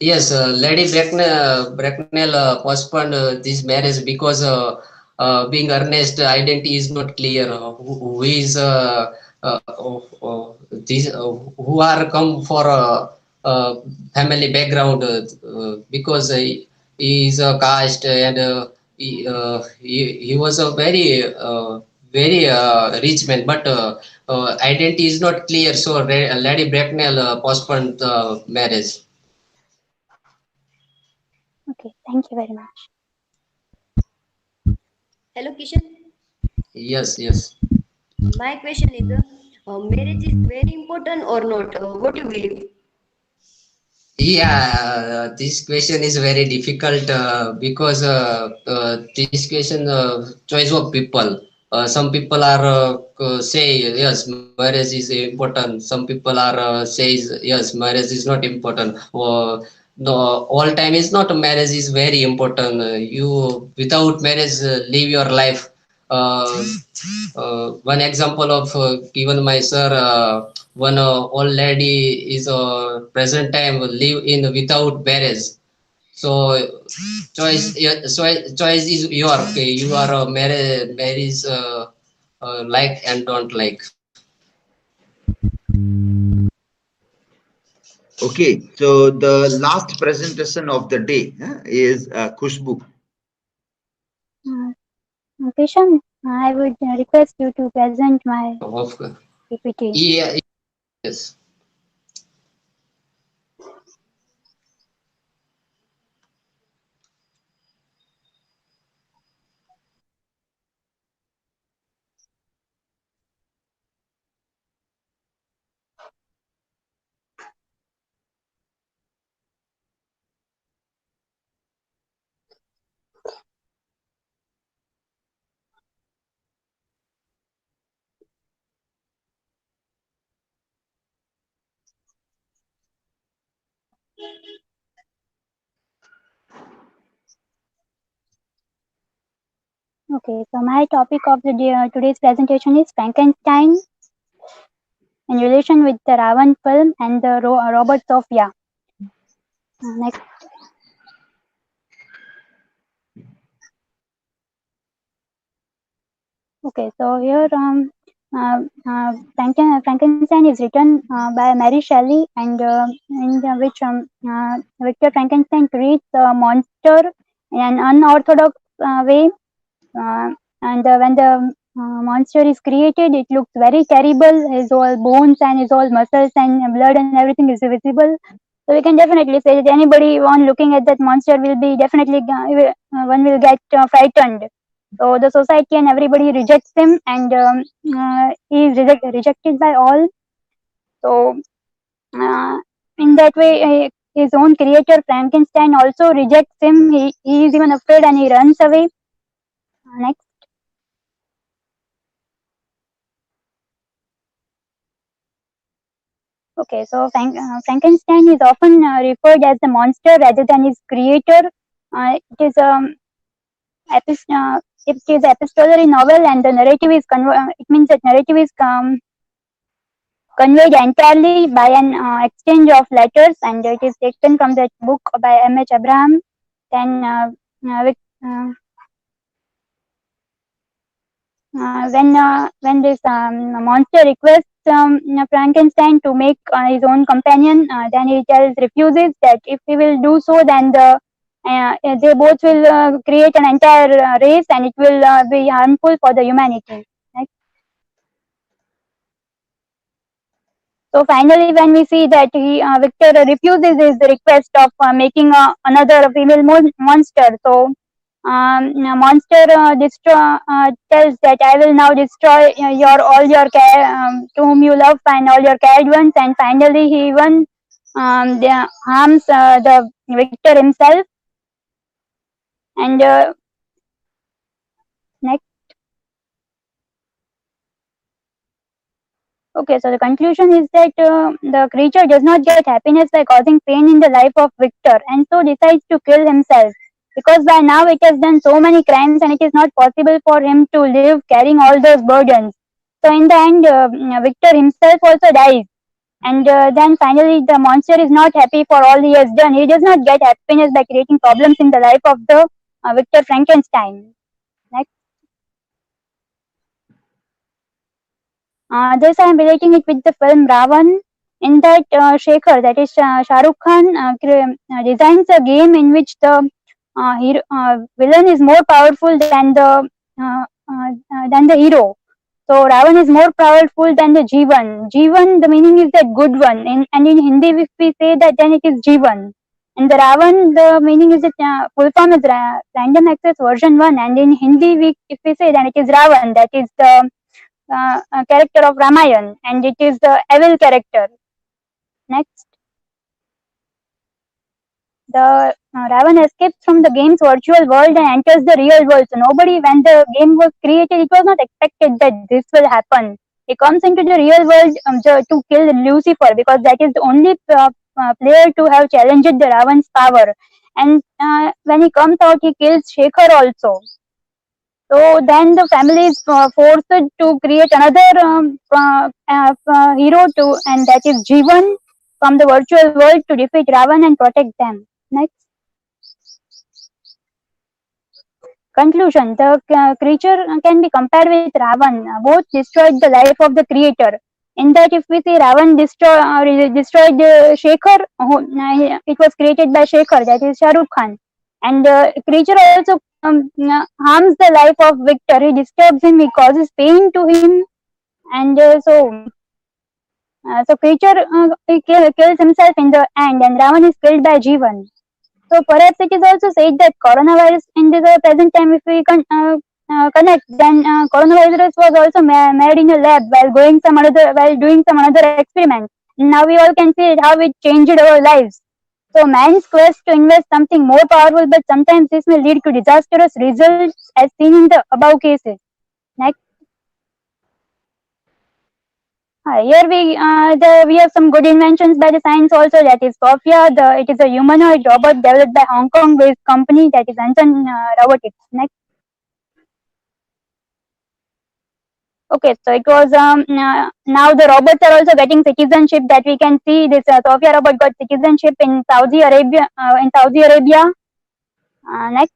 Yes, Lady Bracknell postponed this marriage because being earnest identity is not clear. Who is these who are come for family background, because he is a caste, and he was a very rich man, but identity is not clear. So Lady Bracknell postponed marriage. Okay, thank you very much. Hello, Kishan. Yes, yes. My question is, marriage is very important or not? What do you believe? Yeah, this question is very difficult because this question choice of people. Some people are say yes, marriage is important. Some people are says yes, marriage is not important. No, all time is not. Marriage is very important. You without marriage live your life. Uh, One example of given my sir, one old lady is present time live in without marriage. So choice, yeah, so choice is your. Okay, you are marriage like and don't like. Okay. So the last presentation of the day is KHUSHBU. Kishan, I would request you to present my Of PPT. yeah, yes. Okay, so my topic of today's presentation is Frankenstein in relation with the Ravan film and the Robert Sophia. Next. Okay, so here Frankenstein is written by Mary Shelley, and in which Victor Frankenstein creates a monster in an unorthodox way, and when the monster is created, it looks very terrible. His all bones and his all muscles and blood and everything is visible. So we can definitely say that anybody on looking at that monster will be definitely one will get frightened. So the society and everybody rejects him, and he is rejected by all. So in that way, his own creator Frankenstein also rejects him. He is even afraid and he runs away. Next. Okay, so Frankenstein is often referred as the monster rather than his creator. It is it is epistolary novel, and the narrative is it means that narrative is conveyed entirely by an exchange of letters, and it is taken from the book by M.H. Abraham. Then when this monster requests Frankenstein to make his own companion, then he refuses that if he will do so, then they both will create an entire race, and it will be harmful for the humanity. Right? So finally, when we see that Victor refuses his request of making another female monster, so monster tells that I will now destroy all your to whom you love and all your cared ones, and finally he even harms the Victor himself. And next. Okay, so the conclusion is that the creature does not get happiness by causing pain in the life of Victor, and so decides to kill himself, because by now it has done so many crimes and it is not possible for him to live carrying all those burdens. So in the end, Victor himself also dies, and then finally the monster is not happy for all he has done. He does not get happiness by creating problems in the life of the Victor Frankenstein. Next. This I am relating it with the film Ravan. In that Shekhar, that is Shah Rukh Khan, designs a game in which the villain is more powerful than the hero. So Ravan is more powerful than the Jivan. Jivan, the meaning is that good one. And in Hindi, if we say that, then it is Jivan. And the Ravan, the meaning is that full form is random access version 1. And in Hindi, if we say, then it is Ravan. That is the character of Ramayan, and it is the evil character. Next. The Ravan escapes from the game's virtual world and enters the real world. So nobody, when the game was created, it was not expected that this will happen. He comes into the real world to kill Lucifer, because that is the only player to have challenged the Ravan's power. And when he comes out, he kills Shekhar also. So then the family is forced to create another hero and that is Jivan from the virtual world to defeat Ravan and protect them. Next. Conclusion. The creature can be compared with Ravan. Both destroyed the life of the creator. In that, if we say Ravan destroyed Shekhar, it was created by Shekhar, that is Shah Rukh Khan. And creature also harms the life of Victor. He disturbs him, he causes pain to him, and so creature he kills himself in the end, and Ravan is killed by Jivan. So perhaps it is also said that coronavirus in this present time, if we connect, then coronavirus was also made in a lab while doing some another experiment. Now we all can see how it changed our lives. So man's quest to invent something more powerful, but sometimes this may lead to disastrous results as seen in the above cases. Next. Here we have some good inventions by the science also, that is Sophia. It is a humanoid robot developed by Hong Kong based company, that is Anson Robotics. Next. Okay, so it was now the robots are also getting citizenship. That we can see this Sophia robot got citizenship in Saudi Arabia. Next.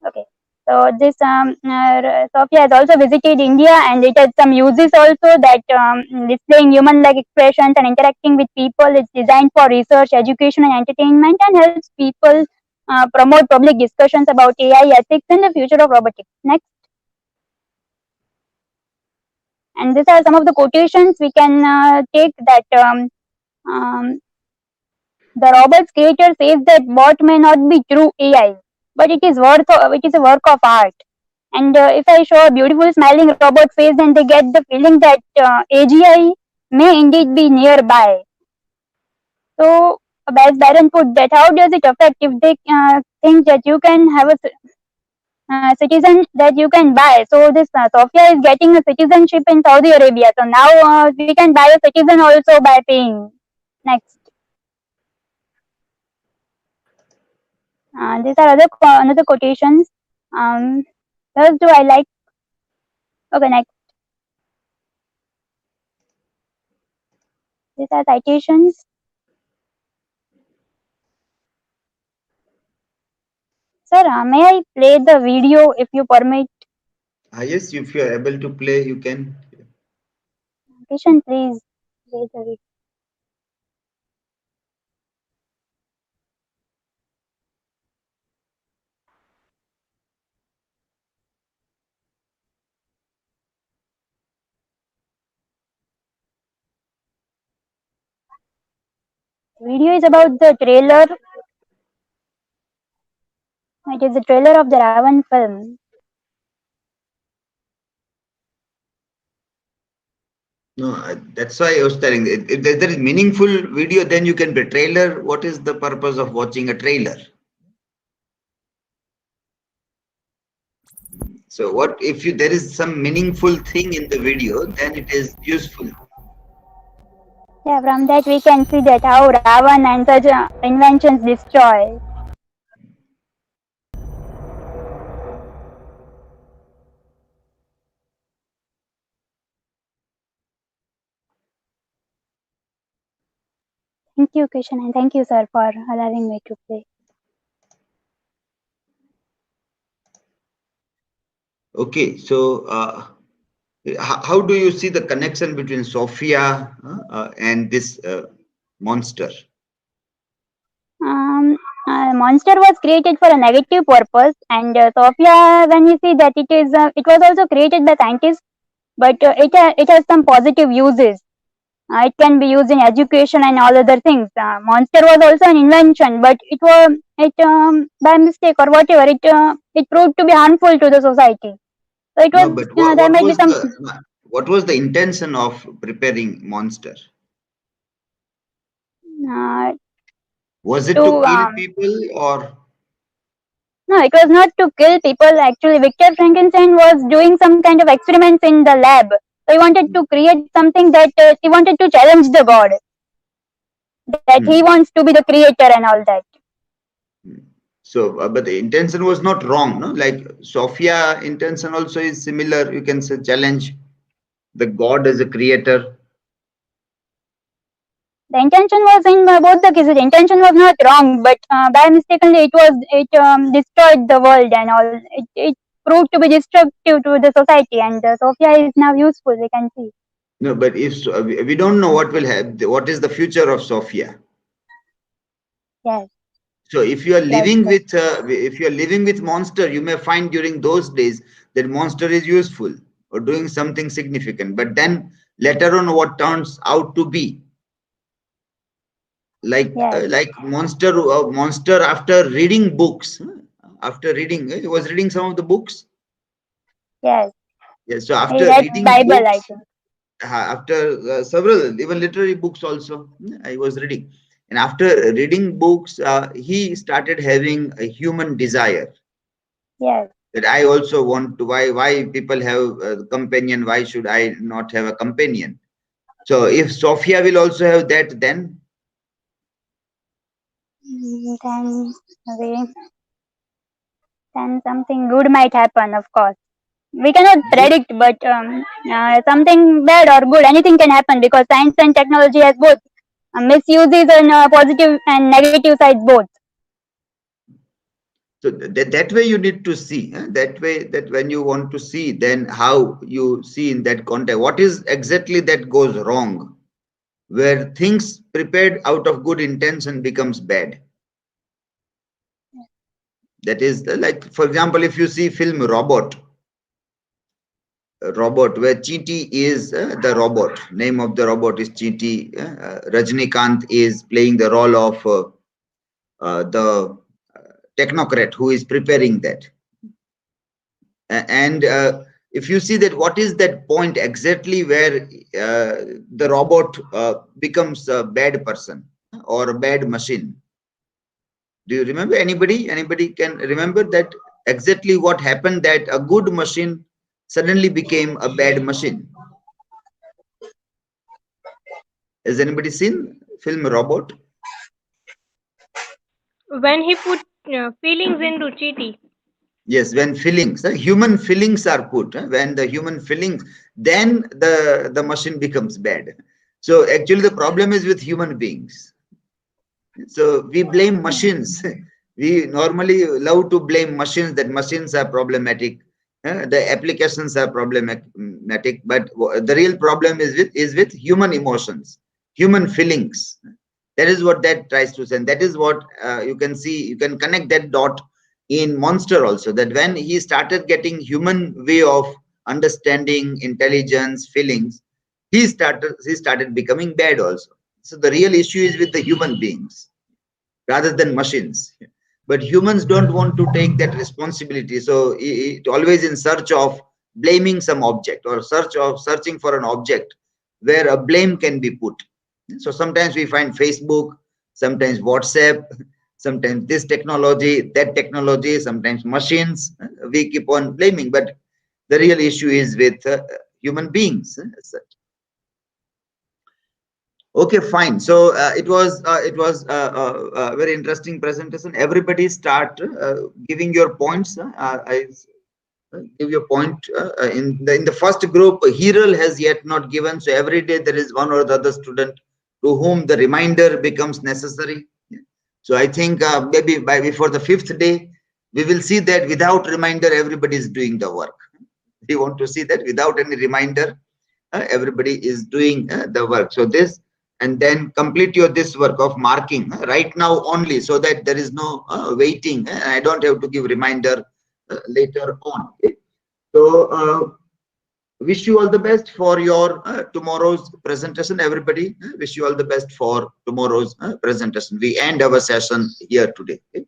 Okay. So this Sophia has also visited India, and it has some uses also, that displaying human-like expressions and interacting with people. It's designed for research, education, and entertainment, and helps people promote public discussions about AI ethics and the future of robotics. Next. And these are some of the quotations we can take, that the robot's creator says that bot may not be true AI, but it is a work of art. And if I show a beautiful smiling robot face, then they get the feeling that AGI may indeed be nearby. So, as Baron put that, how does it affect if they think that you can have a citizen that you can buy? So this Sophia is getting a citizenship in Saudi Arabia. So now we can buy a citizen also by paying. Next. These are another quotations. Thus do I like. Okay, next. These are citations. Sir, may I play the video if you permit? Yes, if you are able to play, you can. Kishan, please play the video. The video is about the trailer. It is the trailer of the Ravan film. No, that's why I was telling. If there is meaningful video, then you can be trailer. What is the purpose of watching a trailer? So what if there is some meaningful thing in the video, then it is useful. Yeah, from that we can see that how Ravan and such inventions destroy. Thank you, Kishan, and thank you, sir, for allowing me to play. Okay, so how do you see the connection between Sophia and this monster? Monster was created for a negative purpose, and Sophia, when we see that it was also created by scientists, but it has some positive uses. It can be used in education and all other things. Monster was also an invention, but by mistake or whatever, it proved to be harmful to the society. So it was No, but there might be some. what was the intention of preparing monster? Was it to kill people or? No, it was not to kill people. Actually, Victor Frankenstein was doing some kind of experiments in the lab. So he wanted to create something that he wanted to challenge the god. That he wants to be the creator and all that. So, but the intention was not wrong, no? Like Sophia intention also is similar. You can say challenge the god as a creator. The intention was in both the cases. The intention was not wrong, but by mistakenly it destroyed the world and all. It proved to be destructive to the society, and Sophia is now useful. We can see. No, but if we don't know what will happen, what is the future of Sophia? Yes. So if you are living with monster, you may find during those days that monster is useful or doing something significant. But then later on, what turns out to be like monster after reading books, he was reading some of the books. Yes. Yes. So after reading Bible, books, I think. After several even literary books also, I was reading. And after reading books, he started having a human desire. Yes. That I also want to. Why people have a companion? Why should I not have a companion? So if Sophia will also have that, then then something good might happen, of course. We cannot predict, but something bad or good, anything can happen because science and technology has both misuses and positive and negative sides both. So that way you need to see, that way, that when you want to see, then how you see in that context, what is exactly that goes wrong, where things prepared out of good intention becomes bad. That is like, for example, if you see film Robot, where Chiti is the robot, name of the robot is Chiti. Rajnikant is playing the role of the technocrat who is preparing that. And if you see that, what is that point exactly where the robot becomes a bad person or a bad machine? Do you remember? Anybody can remember that exactly what happened, that a good machine suddenly became a bad machine? Has anybody seen film Robot? When he put feelings into Chiti. Yes, when feelings, human feelings are put, when the human feelings, then the machine becomes bad. So actually the problem is with human beings. So we blame machines. We normally love to blame machines, that machines are problematic, the applications are problematic, but the real problem is with human emotions, human feelings. That is what that tries to say. And that is what you can see, you can connect that dot in Monster also, that when he started getting human way of understanding, intelligence, feelings, he started becoming bad also. So the real issue is with the human beings rather than machines. But humans don't want to take that responsibility. So it always in search of blaming some object, or searching for an object where a blame can be put. So sometimes we find Facebook, sometimes WhatsApp, sometimes this technology, that technology, sometimes machines. We keep on blaming, but the real issue is with human beings. Okay, fine. So it was a very interesting presentation. Everybody start giving your points. I give your point in the first group. Hiral has yet not given. So every day there is one or the other student to whom the reminder becomes necessary. So I think maybe before the 5th day, we will see that without reminder, everybody is doing the work. We want to see that without any reminder, everybody is doing the work. So this, and then complete this work of marking right now only, so that there is no waiting. I don't have to give reminder later on. Okay? So wish you all the best for your tomorrow's presentation. Everybody, wish you all the best for tomorrow's presentation. We end our session here today. Okay?